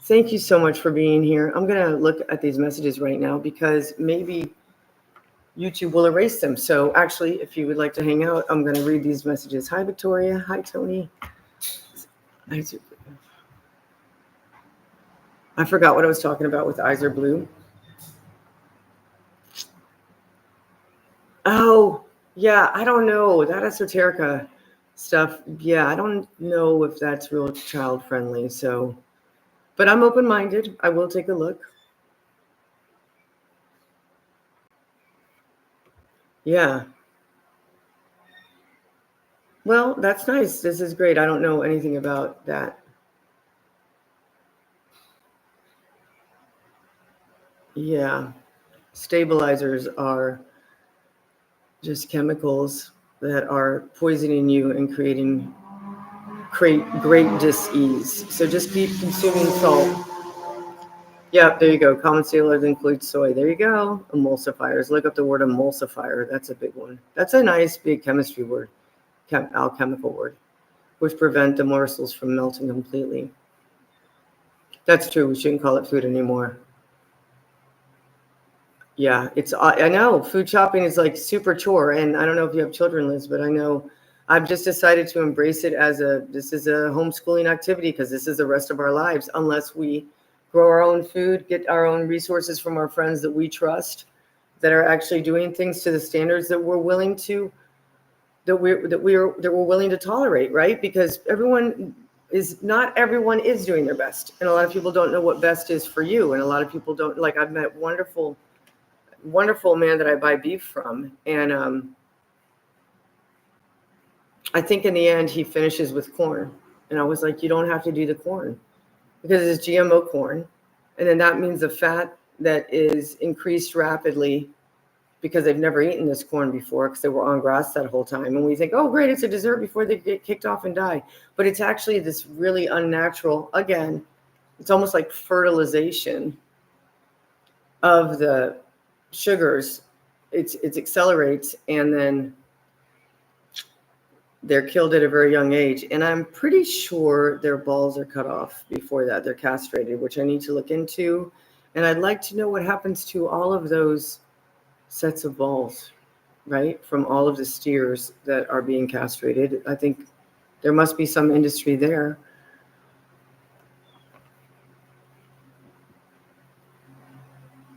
Thank you so much for being here. I'm going to look at these messages right now because maybe YouTube will erase them. So actually, if you would like to hang out, I'm going to read these messages. Hi, Victoria. Hi, Tony. I forgot what I was talking about with eyes are blue. Oh, yeah. I don't know. That esoterica stuff. Yeah, I don't know if that's real child friendly. So, but I'm open-minded. I will take a look. Yeah. Well, that's nice. This is great. I don't know anything about that. Yeah. Stabilizers are just chemicals that are poisoning you and create great dis-ease. So just keep consuming salt. Yeah, there you go. Common sealers include soy. There you go. Emulsifiers. Look up the word emulsifier. That's a big one. That's a nice big chemistry word, alchemical word, which prevent the morsels from melting completely. That's true. We shouldn't call it food anymore. Yeah, I know food shopping is like super chore. And I don't know if you have children, Liz, but I know I've just decided to embrace it as this is a homeschooling activity because this is the rest of our lives, unless we grow our own food, get our own resources from our friends that we trust, that are actually doing things to the standards that we're willing to, that we're willing to tolerate, right? Because not everyone is doing their best, and a lot of people don't know what best is for you, and a lot of people don't. Like, I've met wonderful man that I buy beef from, and I think in the end he finishes with corn, and I was like, you don't have to do the corn because it's GMO corn, and then that means the fat that is increased rapidly because they've never eaten this corn before because they were on grass that whole time. And we think, oh, great, it's a dessert before they get kicked off and die. But it's actually this really unnatural, again, it's almost like fertilization of the sugars. It accelerates, and then they're killed at a very young age. And I'm pretty sure their balls are cut off before that. They're castrated, which I need to look into. And I'd like to know what happens to all of those sets of balls, right, from all of the steers that are being castrated. I think there must be some industry there.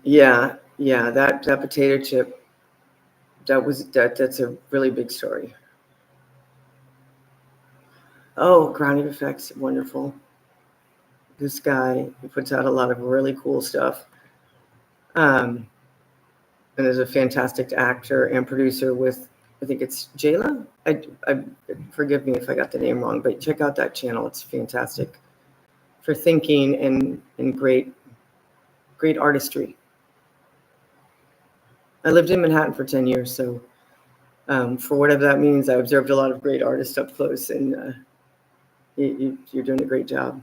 Yeah, that potato chip, that's a really big story. Oh, grounding effects, wonderful. This guy, he puts out a lot of really cool stuff. And is a fantastic actor and producer with, I think it's Jayla. I forgive me if I got the name wrong, but check out that channel. It's fantastic for thinking and great artistry. I lived in Manhattan for 10 years, so for whatever that means, I observed a lot of great artists up close, and you're doing a great job.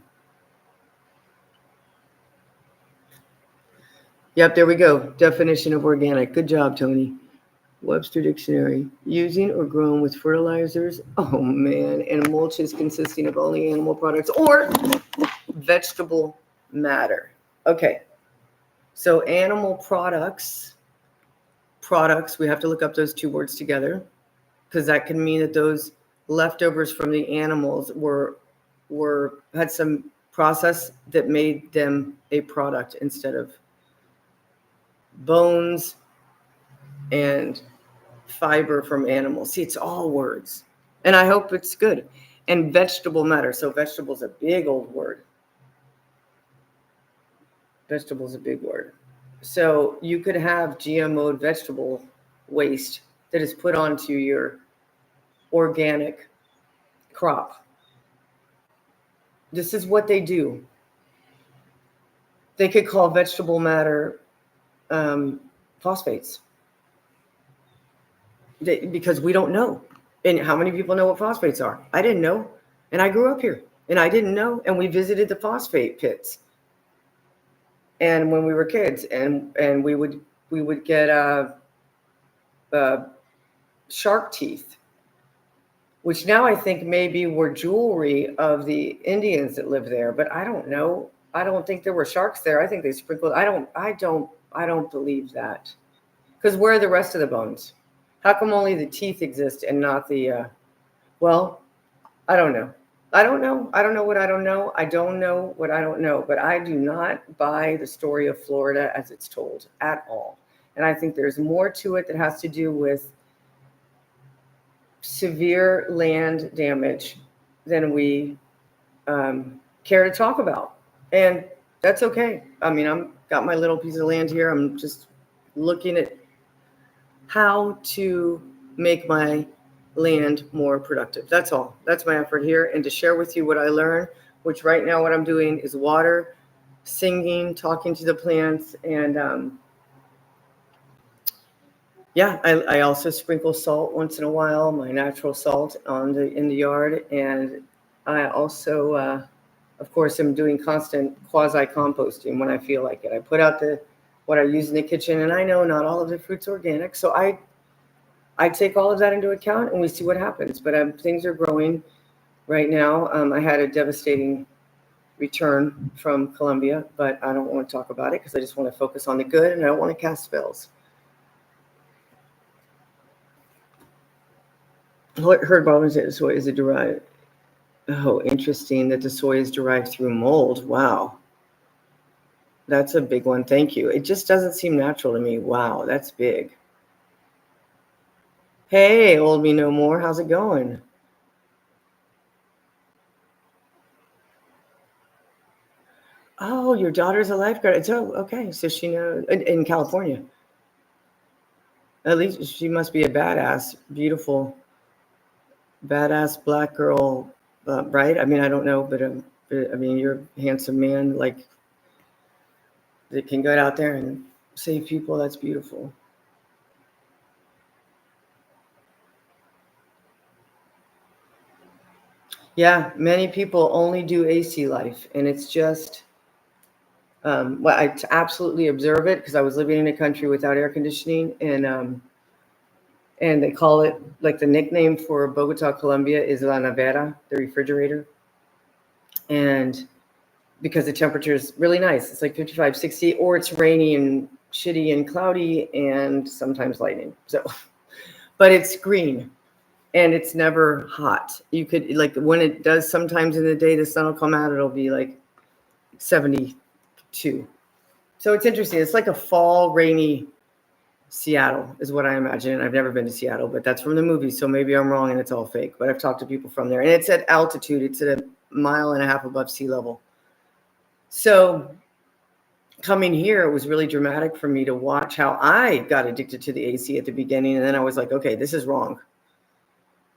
Yep, there we go. Definition of organic. Good job, Tony. Webster Dictionary. Using or grown with fertilizers. Oh, man. And mulches consisting of only animal products or vegetable matter. Okay. So animal products, we have to look up those two words together because that can mean that those leftovers from the animals had some process that made them a product instead of bones and fiber from animals. See, it's all words, and I hope it's good. And vegetable matter. So vegetable is a big old word. Vegetable is a big word. So you could have GMO vegetable waste that is put onto your organic crop. This is what they do. They could call vegetable matter phosphates. Because we don't know. And how many people know what phosphates are? I didn't know. And I grew up here and I didn't know. And we visited the phosphate pits. And when we were kids, and we would get shark teeth, which now I think maybe were jewelry of the Indians that lived there, but I don't know. I don't think there were sharks there. I think they sprinkled. I don't believe that. Because where are the rest of the bones? How come only the teeth exist and not the, well, I don't know. I don't know what I don't know. I don't know what I don't know. But I do not buy the story of Florida as it's told at all. And I think there's more to it that has to do with severe land damage than we care to talk about. And that's okay. I mean, I'm got my little piece of land here. I'm just looking at how to make my land more productive. That's all. That's my effort here. And to share with you what I learned, which right now what I'm doing is water, singing, talking to the plants. And I also sprinkle salt once in a while, my natural salt in the yard. And I also, of course, am doing constant quasi-composting when I feel like it. I put out what I use in the kitchen, and I know not all of the fruit's organic. So I take all of that into account, and we see what happens. But things are growing right now. I had a devastating return from Colombia, but I don't want to talk about it because I just want to focus on the good, and I don't want to cast spells. Heard Bob said the soy is a derived. Oh, interesting that the soy is derived through mold. Wow. That's a big one. Thank you. It just doesn't seem natural to me. Wow, that's big. Hey, old me no more. How's it going? Oh, your daughter's a lifeguard. So okay, so she knows in California. At least she must be a badass, beautiful, badass black girl, right? I mean, I don't know, but I mean, you're a handsome man, like that can go out there and save people. That's beautiful. Yeah, many people only do AC life, and it's just well, absolutely observe it because I was living in a country without air conditioning, and they call it like the nickname for Bogota, Colombia is La Nevera, the refrigerator, and because the temperature is really nice, it's like 55, 60, or it's rainy and shitty and cloudy and sometimes lightning. So, but it's green and it's never hot. You could like when it does sometimes in the day, the sun will come out, it'll be like 72. So it's interesting. It's like a fall rainy Seattle is what I imagine. I've never been to Seattle, but that's from the movie. So maybe I'm wrong and it's all fake. But I've talked to people from there, and it's at altitude. It's at a mile and a half above sea level. So coming here, it was really dramatic for me to watch how I got addicted to the AC at the beginning, and then I was like, okay, this is wrong.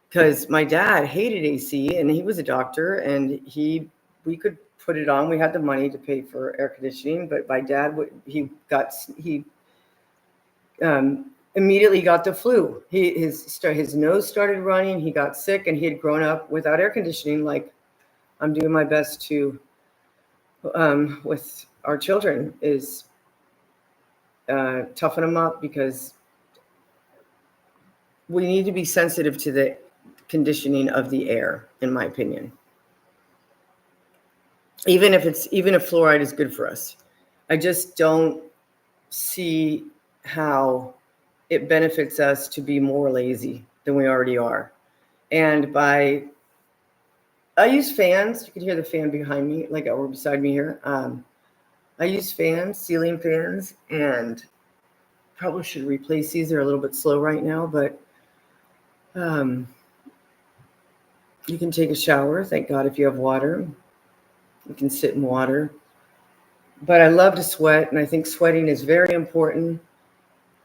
Because my dad hated AC, and he was a doctor, and we could put it on. We had the money to pay for air conditioning, but my dad he immediately got the flu. His nose started running. He got sick, and he had grown up without air conditioning. Like I'm doing my best to with our children is toughen them up because we need to be sensitive to the conditioning of the air, in my opinion. Even if fluoride is good for us, I just don't see how it benefits us to be more lazy than we already are. And I use fans. You can hear the fan behind me, like or beside me here. I use fans, ceiling fans, and probably should replace these. They're a little bit slow right now, but you can take a shower. Thank God if you have water. You can sit in water. But I love to sweat, and I think sweating is very important.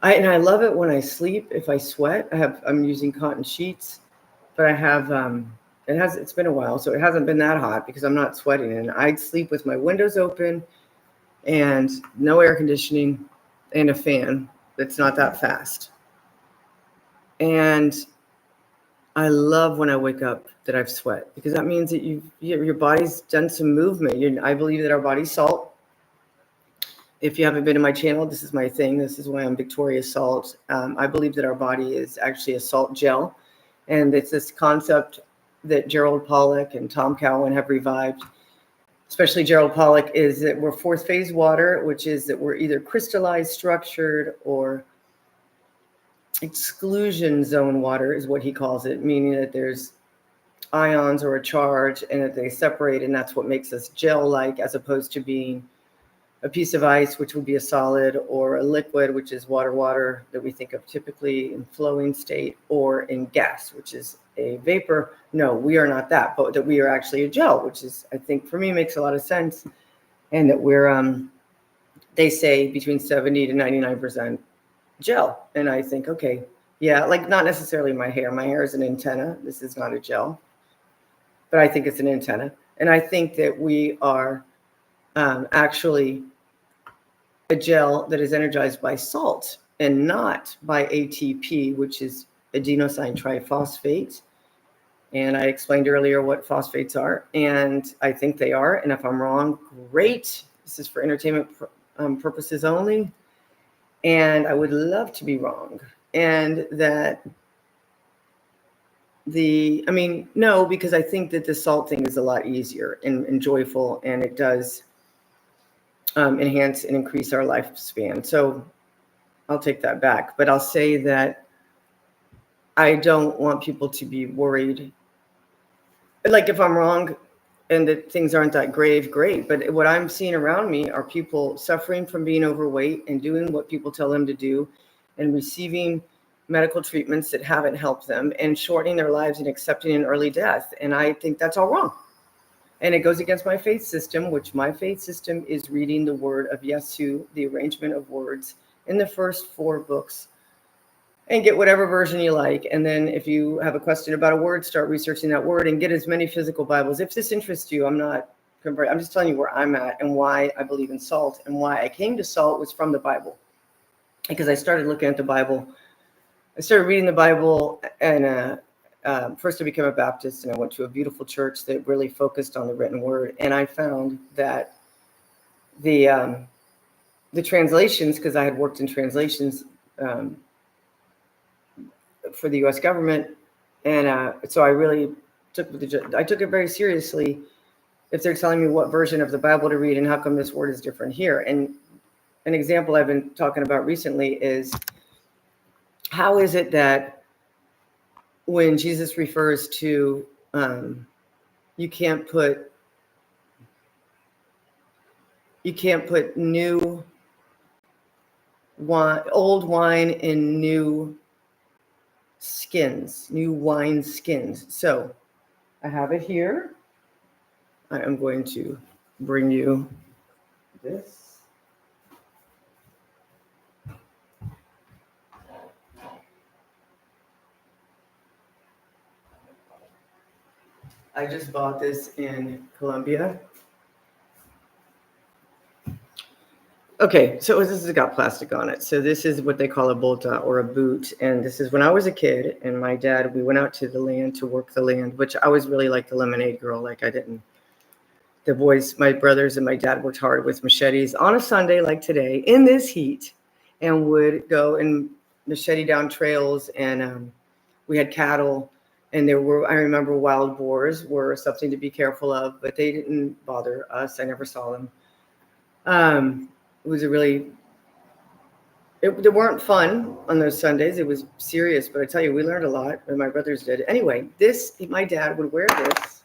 I love it when I sleep. If I sweat, I'm using cotton sheets, but I have it's been a while, so it hasn't been that hot because I'm not sweating. And I'd sleep with my windows open and no air conditioning and a fan that's not that fast. And I love when I wake up that I've sweat because that means that your body's done some movement. I believe that our body's salt. If you haven't been to my channel, this is my thing. This is why I'm Victoria Salt. I believe that our body is actually a salt gel. And it's this concept that Gerald Pollack and Tom Cowan have revived, especially Gerald Pollack, is that we're fourth phase water, which is that we're either crystallized, structured, or exclusion zone water is what he calls it, meaning that there's ions or a charge and that they separate, and that's what makes us gel-like as opposed to being a piece of ice, which would be a solid, or a liquid, which is water that we think of typically in flowing state, or in gas, which is a vapor. No, we are not that, but that we are actually a gel, which is, I think for me, makes a lot of sense. And that we're, they say between 70 to 99% gel. And I think, okay, yeah, like not necessarily my hair. My hair is an antenna. This is not a gel, but I think it's an antenna. And I think that we are actually a gel that is energized by salt and not by ATP, which is adenosine triphosphate. And I explained earlier what phosphates are, and I think they are. And if I'm wrong, great. This is for entertainment purposes only. And I would love to be wrong. And that no, because I think that the salt thing is a lot easier and joyful, and it does enhance and increase our lifespan. So I'll take that back. But I'll say that I don't want people to be worried. Like if I'm wrong, and that things aren't that great. But what I'm seeing around me are people suffering from being overweight and doing what people tell them to do and receiving medical treatments that haven't helped them and shortening their lives and accepting an early death. And I think that's all wrong. And it goes against my faith system, which my faith system is reading the word of Yesu, the arrangement of words in the first 4 books, and get whatever version you like. And then if you have a question about a word, start researching that word and get as many physical Bibles. If this interests you, I'm just telling you where I'm at and why I believe in salt, and why I came to salt was from the Bible. Because I started looking at the Bible. I started reading the Bible, and first I became a Baptist, and I went to a beautiful church that really focused on the written word. And I found that the translations, because I had worked in translations for the U.S. government, and so I really took it very seriously. If they're telling me what version of the Bible to read and how come this word is different here. And an example I've been talking about recently is, how is it that when Jesus refers to you can't put new wine, old wine in new wine skins. So I have it here. I am going to bring you this. I just bought this in Colombia. Okay, so this has got plastic on it. So this is what they call a bota, or a boot. And this is when I was a kid, and my dad, we went out to the land to work the land, which I was really like the lemonade girl. Like, the boys, my brothers and my dad, worked hard with machetes on a Sunday like today in this heat, and would go and machete down trails. And we had cattle, and I remember wild boars were something to be careful of, but they didn't bother us. I never saw them. It was they weren't fun on those Sundays. It was serious, but I tell you, we learned a lot, and my brothers did. Anyway, my dad would wear this,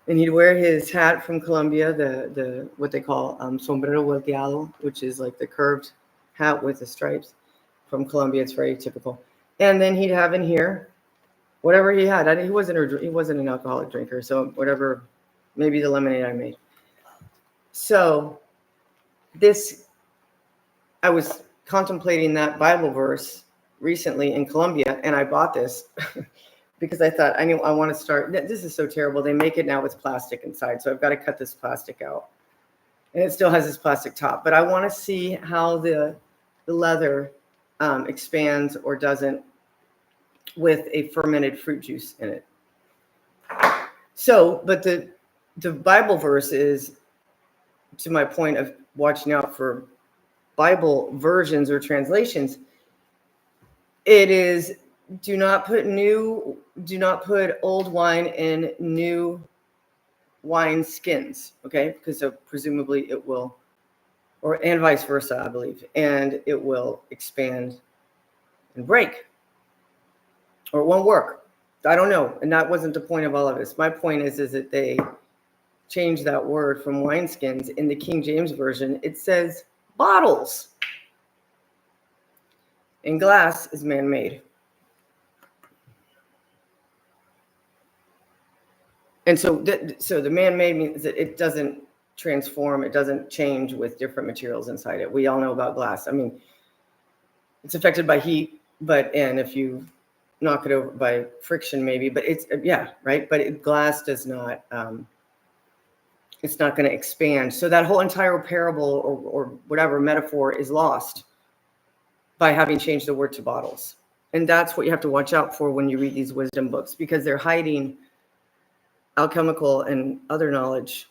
and he'd wear his hat from Colombia, the what they call sombrero volteado, which is like the curved hat with the stripes from Colombia. It's very typical. And then he'd have in here whatever he had. He wasn't an alcoholic drinker, so whatever, maybe the lemonade I made. So I was contemplating that Bible verse recently in Colombia, and I bought this because I thought, I want to start. This is so terrible. They make it now with plastic inside, so I've got to cut this plastic out. And it still has this plastic top, but I want to see how the leather expands or doesn't with a fermented fruit juice in it. So, but the Bible verse is, to my point of watching out for Bible versions or translations, it is, do not put old wine in new wine skins, okay? Because so presumably it will, and vice versa, I believe, and it will expand and break, or it won't work. I don't know, and that wasn't the point of all of this. My point is that they changed that word from wineskins. In the King James Version, it says bottles. And glass is man-made. And so the man-made means that it doesn't transform, it doesn't change with different materials inside it. We all know about glass. I mean, it's affected by heat, and if you knock it over by friction, maybe, but right? But glass does not, it's not going to expand. So that whole entire parable or whatever metaphor is lost by having changed the word to bottles. And that's what you have to watch out for when you read these wisdom books, because they're hiding alchemical and other knowledge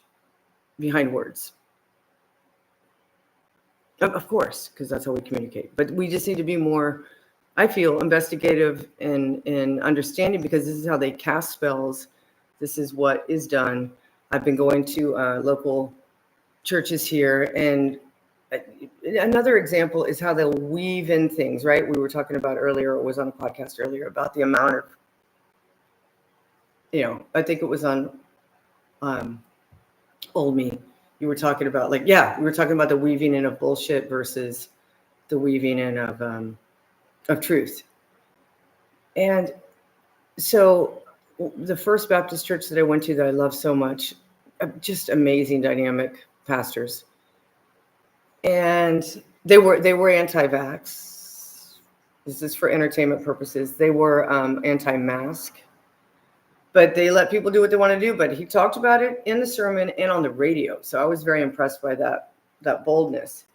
behind words. Of course, because that's how we communicate. But we just need to be more, I feel, investigative in understanding, because this is how they cast spells. This is what is done. I've been going to local churches here, and another example is how they'll weave in things, right? We were talking about earlier, it was on a podcast earlier, about the amount of, I think it was on old me, you were talking about we were talking about the weaving in of bullshit versus the weaving in of truth. And so the First Baptist church that I went to that I love so much, just amazing, dynamic pastors. And they were anti-vax. This is for entertainment purposes. They were anti-mask, but they let people do what they want to do. But he talked about it in the sermon and on the radio. So I was very impressed by that boldness.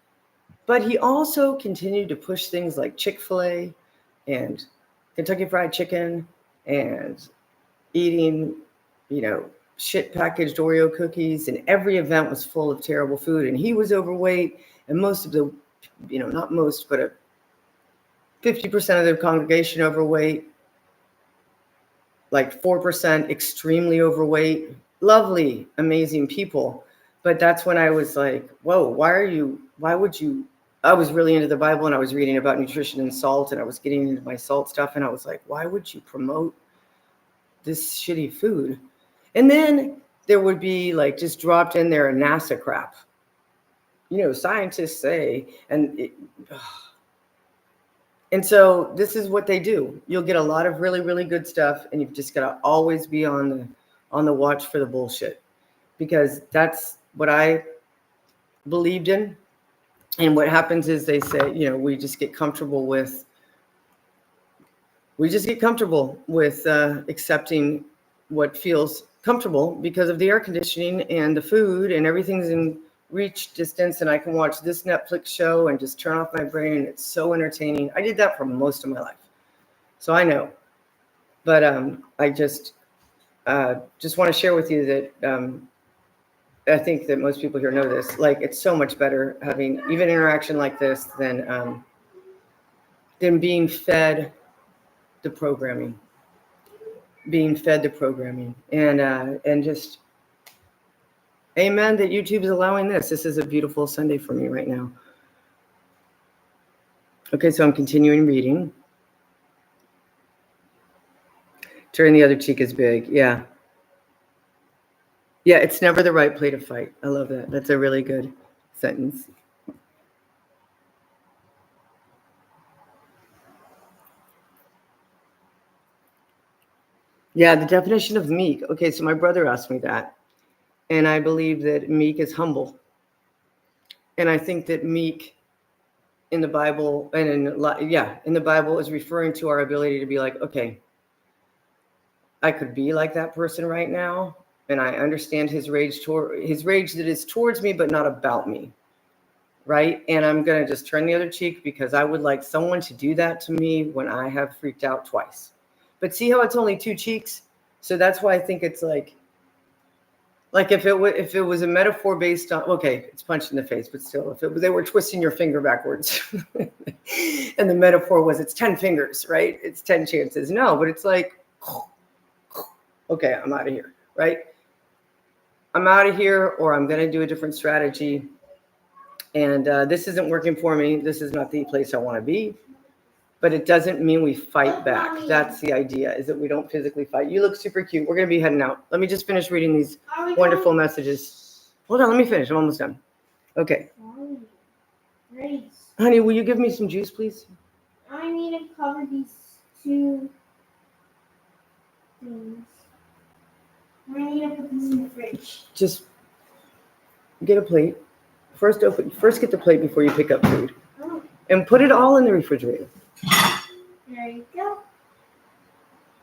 But he also continued to push things like Chick-fil-A and Kentucky Fried Chicken and eating, shit packaged Oreo cookies. And every event was full of terrible food. And he was overweight. And most of the, not most, but 50% of the congregation overweight, like 4% extremely overweight, lovely, amazing people. But that's when I was like, whoa, why would you? I was really into the Bible and I was reading about nutrition and salt and I was getting into my salt stuff. And I was like, why would you promote this shitty food? And then there would be like just dropped in there a NASA crap. Scientists say, and so this is what they do. You'll get a lot of really, really good stuff, and you've just got to always be on the watch for the bullshit, because that's what I believed in. And what happens is they say, we just get comfortable with accepting what feels comfortable because of the air conditioning and the food and everything's in reach distance, and I can watch this Netflix show and just turn off my brain, and it's so entertaining. I did that for most of my life, so I know. But I just want to share with you that I think that most people here know this. Like, it's so much better having even interaction like this than being fed the programming, and just. Amen that YouTube is allowing this. This is a beautiful Sunday for me right now. Okay, so I'm continuing reading. Turn the other cheek is big. Yeah. Yeah, it's never the right play to fight. I love that. That's a really good sentence. Yeah, the definition of meek. Okay, so my brother asked me that. And I believe that meek is humble. And I think that meek in the Bible and in the Bible is referring to our ability to be like, okay, I could be like that person right now, and I understand his rage that is towards me, but not about me, right? And I'm gonna just turn the other cheek because I would like someone to do that to me when I have freaked out twice. But see how it's only two cheeks? So that's why I think it's like if it was a metaphor based on, okay, it's punched in the face, but still, they were twisting your finger backwards, and the metaphor was it's 10 fingers, right? It's 10 chances. No, but it's like, okay, I'm out of here, right? I'm out of here, or I'm going to do a different strategy. And this isn't working for me. This is not the place I want to be. But it doesn't mean we fight back. That's the idea, is that we don't physically fight. You look super cute. We're going to be heading out. Let me just finish reading these wonderful messages. Hold on, let me finish. I'm almost done. Okay. Honey, will you give me some juice, please? I need to cover these two things. I need to put these in the fridge. Just get a plate. First get the plate before you pick up food. Oh. And put it all in the refrigerator. There you go.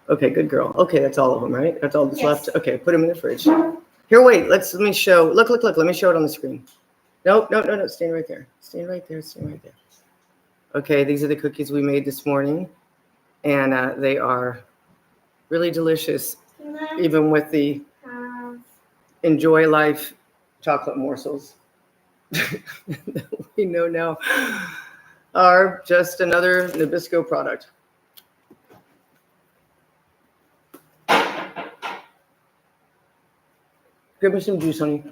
Okay, good girl. Okay, that's all of them, right? That's all that's left. Okay, put them in the fridge. Here, wait. Let me show. Look. Let me show it on the screen. Nope. Stand right there. Stand right there. Okay, these are the cookies we made this morning, and they are really delicious, even with the Enjoy Life chocolate morsels. We know now are just another Nabisco product. Give me some juice, honey.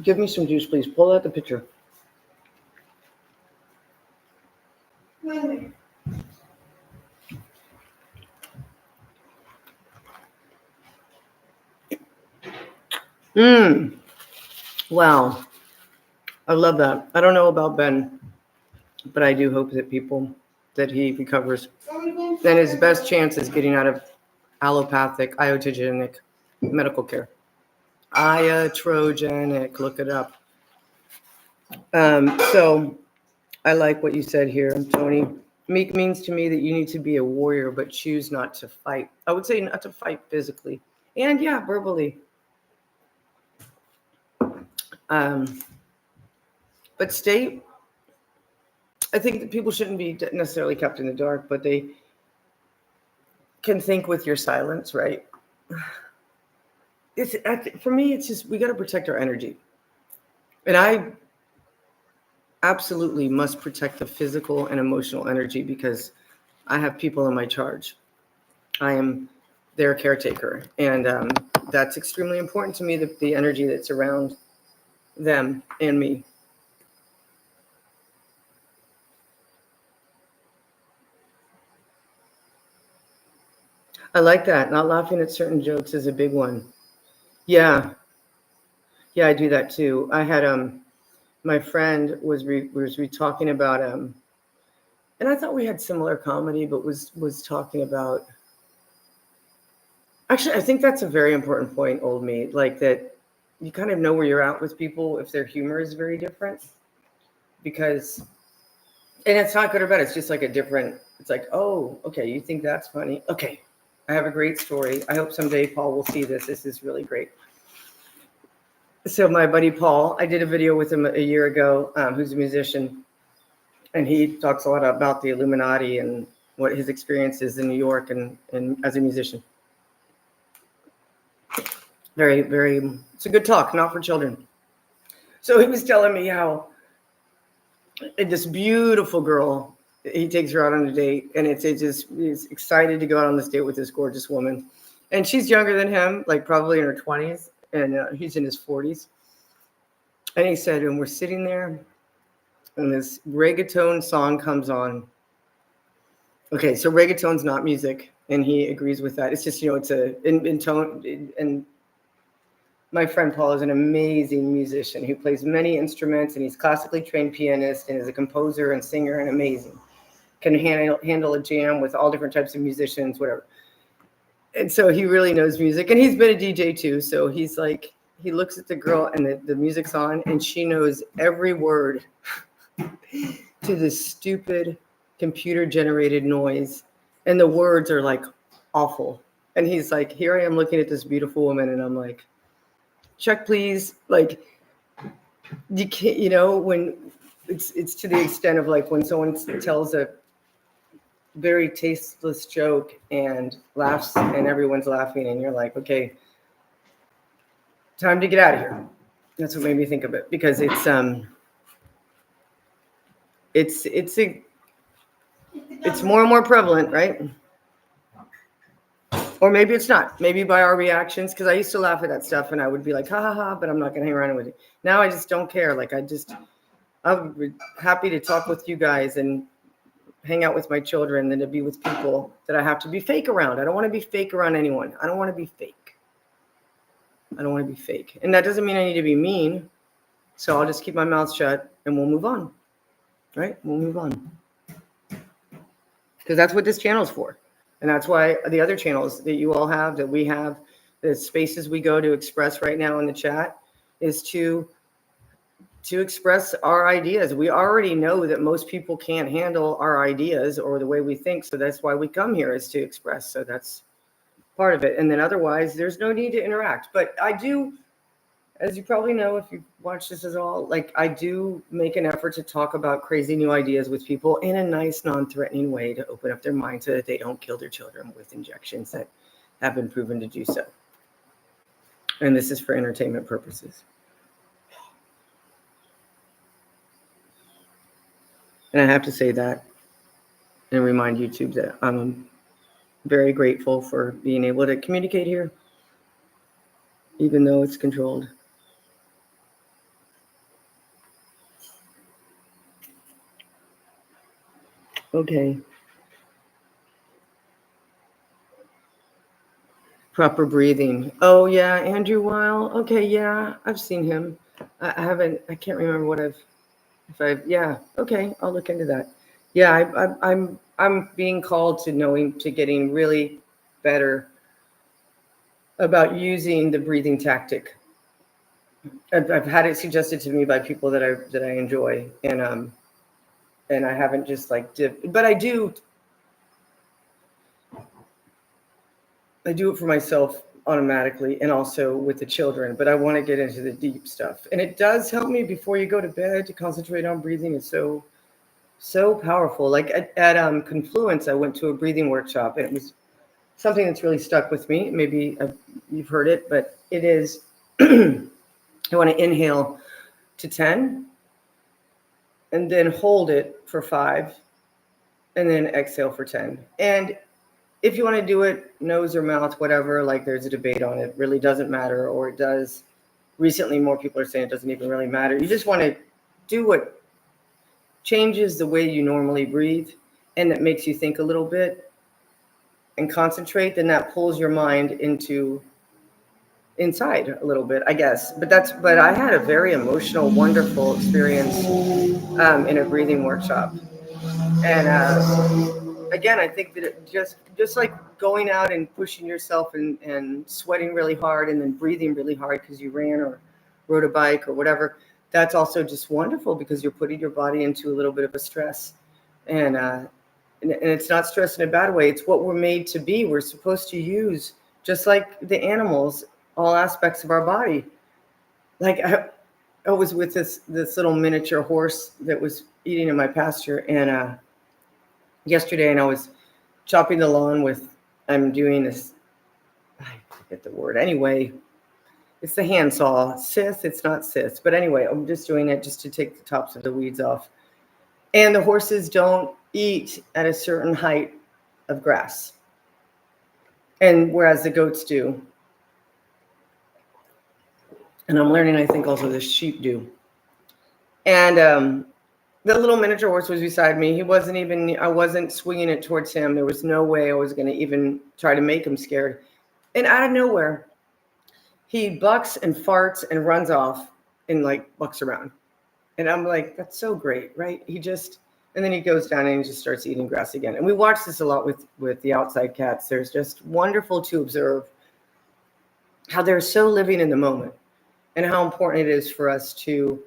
Give me some juice, please. Pull out the picture. Wow. I love that. I don't know about Ben, but I do hope that he recovers. And his best chance is getting out of allopathic, iotogenic medical care. Iatrogenic, look it up. So I like what you said here, Tony. Meek means to me that you need to be a warrior, but choose not to fight. I would say not to fight physically, and yeah, verbally. But stay. I think that people shouldn't be necessarily kept in the dark, but they can think with your silence, right? For me, it's just we got to protect our energy, and I absolutely must protect the physical and emotional energy because I have people in my charge. I am their caretaker, and that's extremely important to me. The energy that's around them and me. I like that. Not laughing at certain jokes is a big one. Yeah, yeah, I do that too. I had my friend was talking about and I thought we had similar comedy, but was talking about. Actually, I think that's a very important point, old me. Like that, you kind of know where you're at with people if their humor is very different, because, and it's not good or bad. It's just like a different. It's like, oh, okay, you think that's funny? Okay, I have a great story. I hope someday Paul will see this. This is really great. So my buddy Paul, I did a video with him a year ago, who's a musician, and he talks a lot about the Illuminati and what his experience is in New York and as a musician. Very, very, it's a good talk, not for children. So he was telling me how this beautiful girl, he takes her out on a date, and he's excited to go out on this date with this gorgeous woman. And she's younger than him, like probably in her 20s, and he's in his 40s. And he said, and we're sitting there, and this reggaeton song comes on. Okay, so reggaeton's not music, and he agrees with that. It's just, it's in tone, and my friend Paul is an amazing musician who plays many instruments, and he's classically trained pianist and is a composer and singer and amazing. Can handle a jam with all different types of musicians, whatever. And so he really knows music, and he's been a DJ too. So he's like, he looks at the girl and the music's on, and she knows every word to this stupid computer generated noise, and the words are like awful. And he's like, here I am looking at this beautiful woman, and I'm like, check please. Like, you can't, when it's to the extent of like when someone tells a very tasteless joke and laughs and everyone's laughing and you're like, okay, time to get out of here. That's what made me think of it, because it's more and more prevalent, right? Or maybe it's not. Maybe by our reactions, because I used to laugh at that stuff and I would be like, ha ha ha, but I'm not going to hang around with it. Now I just don't care. Like I'm happy to talk with you guys and hang out with my children than to be with people that I have to be fake around. I don't want to be fake around anyone. I don't want to be fake. I don't want to be fake. And that doesn't mean I need to be mean. So I'll just keep my mouth shut and we'll move on. Right? We'll move on. Because that's what this channel is for. And that's why the other channels that you all have, that we have, the spaces we go to express right now in the chat, is to express our ideas. We already know that most people can't handle our ideas or the way we think. So that's why we come here, is to express. So that's part of it. And then otherwise, there's no need to interact. But I do, as you probably know, if you've watched this at all, like I do make an effort to talk about crazy new ideas with people in a nice, non-threatening way to open up their mind so that they don't kill their children with injections that have been proven to do so. And this is for entertainment purposes. And I have to say that and remind YouTube that I'm very grateful for being able to communicate here, even though it's controlled. Okay. Proper breathing. Oh yeah, Andrew Weil. Okay, yeah, I've seen him. I haven't. I can't remember what I've. If I've. Yeah. Okay, I'll look into that. Yeah, I'm being called to knowing to getting really better about using the breathing tactic. I've had it suggested to me by people that I enjoy, and I haven't just like did, but I do it for myself automatically and also with the children, but I want to get into the deep stuff. And it does help me before you go to bed to concentrate on breathing. It's so powerful. Like at Confluence, I went to a breathing workshop and it was something that's really stuck with me. Maybe you've heard it, but it is I want to inhale to 10 and then hold it for 5 and then exhale for 10. And if you want to do it nose or mouth, whatever, like there's a debate on it, really doesn't matter, or it does. Recently, more people are saying it doesn't even really matter. You just want to do what changes the way you normally breathe and that makes you think a little bit and concentrate, then that pulls your mind into inside a little bit, I guess. But I had a very emotional, wonderful experience in a breathing workshop. And again, I think that it just like going out and pushing yourself and sweating really hard and then breathing really hard because you ran or rode a bike or whatever, that's also just wonderful because you're putting your body into a little bit of a stress. And it's not stress in a bad way. It's what we're made to be. We're supposed to use, just like the animals, all aspects of our body. Like I was with this little miniature horse that was eating in my pasture, and yesterday, and I was chopping the lawn with. I'm doing this. I forget the word. Anyway, it's the handsaw. Scythe. It's not scythe, but anyway, I'm just doing it just to take the tops of the weeds off. And the horses don't eat at a certain height of grass, and whereas the goats do. And I'm learning, I think, also the sheep do. And the little miniature horse was beside me. I wasn't swinging it towards him. There was no way I was going to even try to make him scared. And out of nowhere, he bucks and farts and runs off and like bucks around. And I'm like, that's so great, right? And then he goes down and he just starts eating grass again. And we watch this a lot with the outside cats. There's just wonderful to observe how they're so living in the moment and how important it is for us to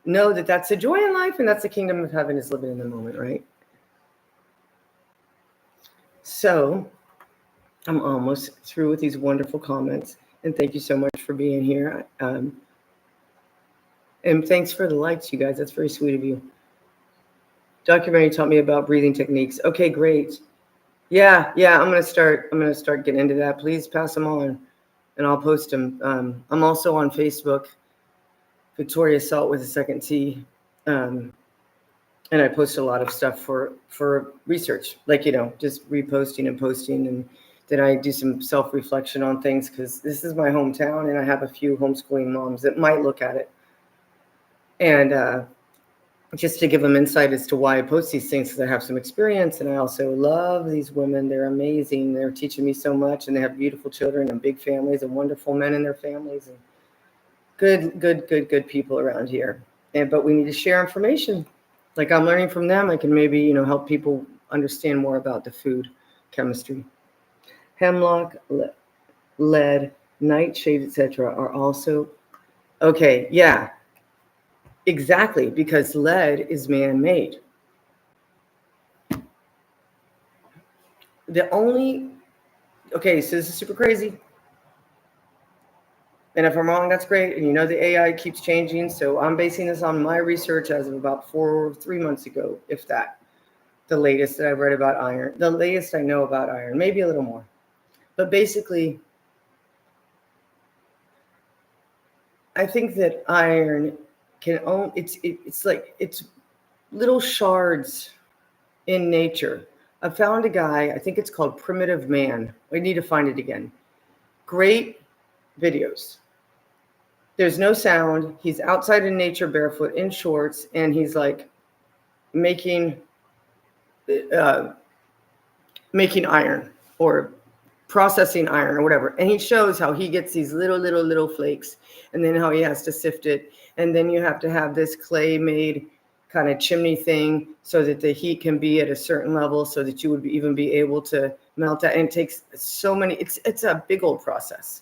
know that that's the joy in life and that's the kingdom of heaven is living in the moment, right? So I'm almost through with these wonderful comments. And thank you so much for being here. And thanks for the likes, you guys. That's very sweet of you. Documentary taught me about breathing techniques. Okay, great. Yeah. I'm gonna start getting into that. Please pass them on, and I'll post them. I'm also on Facebook, Victoria Salt with a second T, and I post a lot of stuff for research, like just reposting and posting, and then I do some self-reflection on things because this is my hometown, and I have a few homeschooling moms that might look at it, and just to give them insight as to why I post these things because I have some experience, and I also love these women. They're amazing. They're teaching me so much, and they have beautiful children and big families and wonderful men in their families and good people around here. But we need to share information. Like I'm learning from them, I can maybe help people understand more about the food chemistry. Hemlock, lead, nightshade, etc. are also okay. Yeah, exactly, because lead is man-made. Okay, so this is super crazy. And if I'm wrong, that's great. And the AI keeps changing. So I'm basing this on my research as of about 3 months ago, if that. The latest that I've read about iron. The latest I know about iron, maybe a little more. But basically, I think that iron it's like it's little shards in nature. I found a guy, I think it's called Primitive Man. I need to find it again. Great videos. There's no sound. He's outside in nature barefoot in shorts, and he's like making iron or processing iron or whatever. And he shows how he gets these little flakes, and then how he has to sift it. And then you have to have this clay made kind of chimney thing so that the heat can be at a certain level so that you would even be able to melt that. And it takes so many, it's a big old process.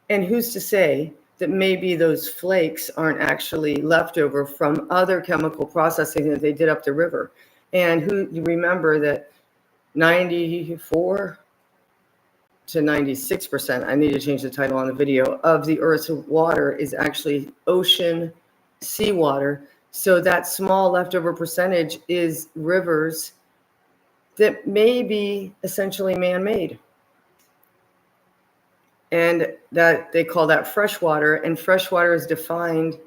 And who's to say that maybe those flakes aren't actually leftover from other chemical processing that they did up the river? And who, you remember that 94 to 96%, I need to change the title on the video, of the Earth's water is actually ocean seawater. So that small leftover percentage is rivers that may be essentially man-made. And that they call that freshwater. And freshwater is defined,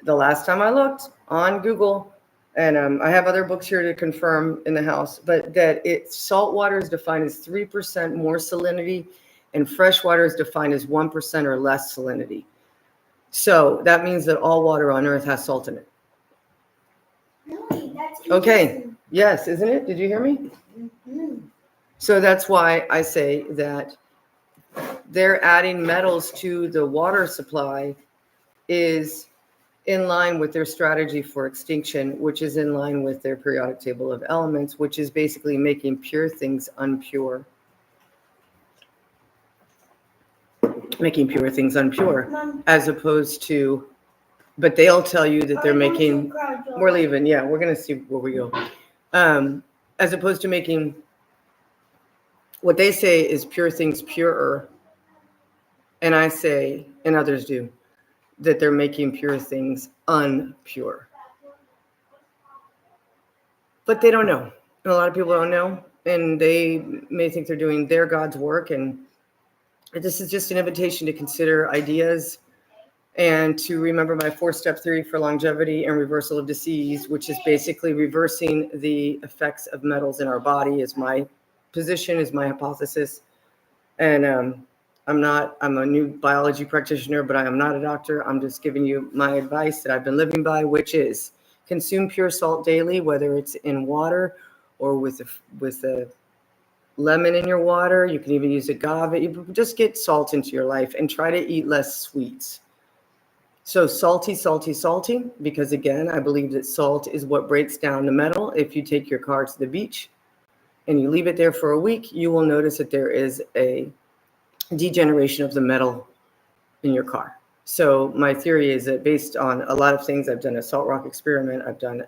the last time I looked on Google, and I have other books here to confirm in the house, but that salt water is defined as 3% more salinity, and fresh water is defined as 1% or less salinity. So that means that all water on Earth has salt in it. Really? That's Okay. Yes, isn't it? Did you hear me? Mm-hmm. So that's why I say that they're adding metals to the water supply is in line with their strategy for extinction, which is in line with their periodic table of elements, which is basically making pure things unpure. Making pure things unpure, Mom, as opposed to, but they'll tell you that they're making, we're leaving, yeah, we're going to see where we go. As opposed to making, what they say is pure things purer. And I say, and others do, that they're making pure things unpure. But they don't know. And a lot of people don't know. And they may think they're doing their God's work. And this is just an invitation to consider ideas and to remember my 4-step theory for longevity and reversal of disease, which is basically reversing the effects of metals in our body, is my position, is my hypothesis. And I'm a new biology practitioner, but I am not a doctor. I'm just giving you my advice that I've been living by, which is consume pure salt daily, whether it's in water or with a lemon in your water. You can even use agave. You just get salt into your life and try to eat less sweets. So salty, because again, I believe that salt is what breaks down the metal. If you take your car to the beach and you leave it there for a week, you will notice that there is a degeneration of the metal in your car. So my theory is that based on a lot of things, I've done a salt rock experiment, I've done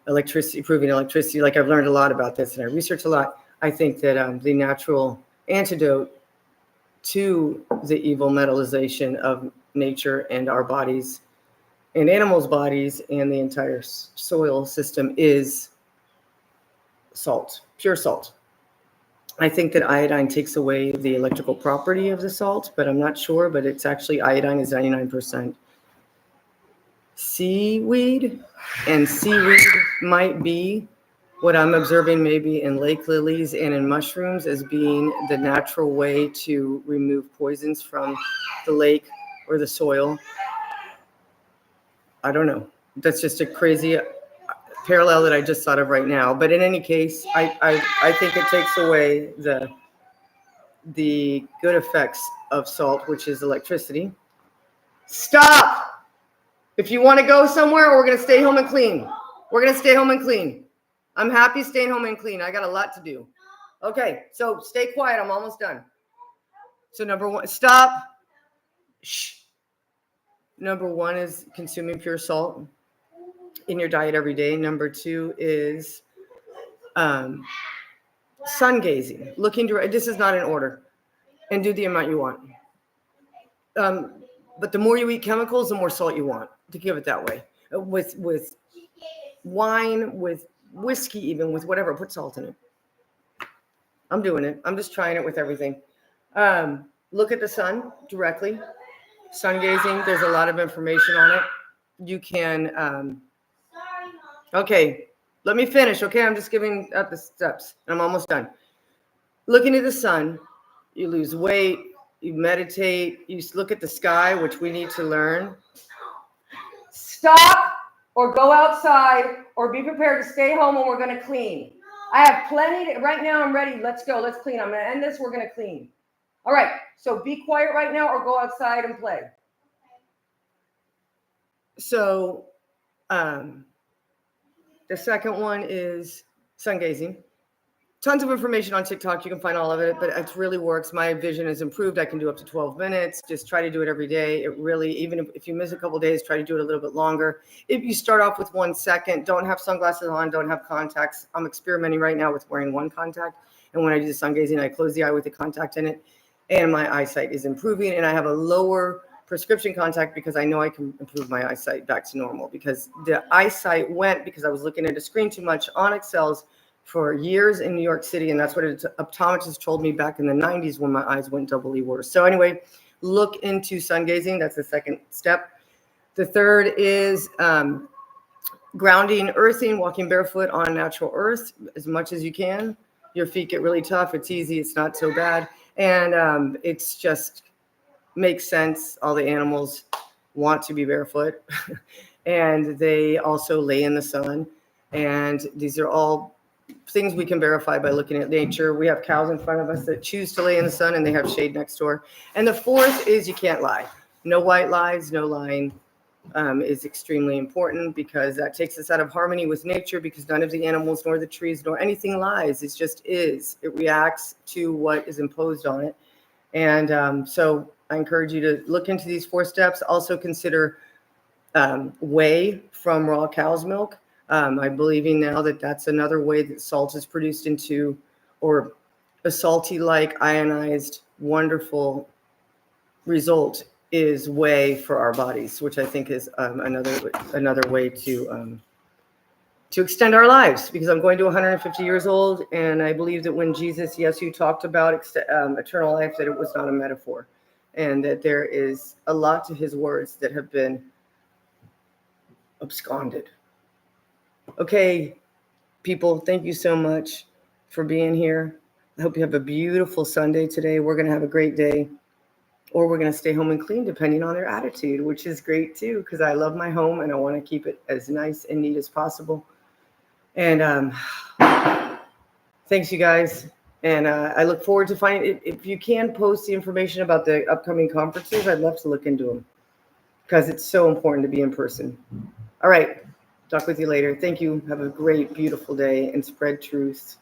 proving electricity, like I've learned a lot about this and I researched a lot. I think that the natural antidote to the evil metallization of nature and our bodies and animals' bodies and the entire soil system is salt, pure salt. I think that iodine takes away the electrical property of the salt, but I'm not sure, but it's actually, iodine is 99% seaweed, and seaweed might be what I'm observing maybe in lake lilies and in mushrooms as being the natural way to remove poisons from the lake or the soil. I don't know. That's just a crazy parallel that I just thought of right now. But in any case, I think it takes away the good effects of salt, which is electricity. Stop! If you want to go somewhere, or we're going to stay home and clean. We're going to stay home and clean. I'm happy staying home and clean. I got a lot to do. Okay, so stay quiet. I'm almost done. So number one, stop. Shh. Number one is consuming pure salt in your diet every day. Number two is sun gazing, looking direct. This is not in order, and do the amount you want. But the more you eat chemicals, the more salt you want, to give it that way. With wine, with whiskey, even with whatever, put salt in it. I'm doing it. I'm just trying it with everything. Look at the sun directly. Sun gazing, there's a lot of information on it. You can, okay, let me finish, okay? I'm just giving up the steps. I'm almost done. Looking at the sun, you lose weight, you meditate, you look at the sky, which we need to learn. Stop or go outside or be prepared to stay home when we're going to clean. I have plenty. Right now, I'm ready. Let's go. Let's clean. I'm going to end this. We're going to clean. All right. So be quiet right now or go outside and play. So the second one is sun gazing. Tons of information on TikTok. You can find all of it, but it really works. My vision has improved. I can do up to 12 minutes. Just try to do it every day. It really, even if you miss a couple of days, try to do it a little bit longer. If you start off with 1 second, don't have sunglasses on, don't have contacts. I'm experimenting right now with wearing one contact. And when I do the sun gazing, I close the eye with the contact in it. And my eyesight is improving. And I have a lower prescription contact because I know I can improve my eyesight back to normal, because the eyesight went because I was looking at a screen too much on Excels for years in New York City. And that's what an optometrist told me back in the 90s when my eyes went doubly worse. So anyway, look into sun gazing. That's the second step. The third is grounding, earthing, walking barefoot on natural earth as much as you can. Your feet get really tough. It's easy. It's not so bad. And it's just makes sense. All the animals want to be barefoot and they also lay in the sun. And these are all things we can verify by looking at nature. We have cows in front of us that choose to lay in the sun and they have shade next door. And the fourth is you can't lie. No white lies, no lying is extremely important, because that takes us out of harmony with nature, because none of the animals nor the trees nor anything lies. It just is. It reacts to what is imposed on it. And so I encourage you to look into these 4 steps. Also consider whey from raw cow's milk. I'm believing now that that's another way that salt is produced into, or a salty-like ionized, wonderful result is whey for our bodies, which I think is another way to extend our lives, because I'm going to 150 years old, and I believe that when Jesus, yes, you talked about eternal life, that it was not a metaphor, and that there is a lot to his words that have been absconded. Okay, people, thank you so much for being here. I hope you have a beautiful Sunday today. We're going to have a great day, or we're going to stay home and clean, depending on their attitude, which is great too, because I love my home and I want to keep it as nice and neat as possible. And thanks, you guys. And I look forward to finding, if you can post the information about the upcoming conferences, I'd love to look into them, because it's so important to be in person. All right. Talk with you later. Thank you. Have a great, beautiful day, and spread truth.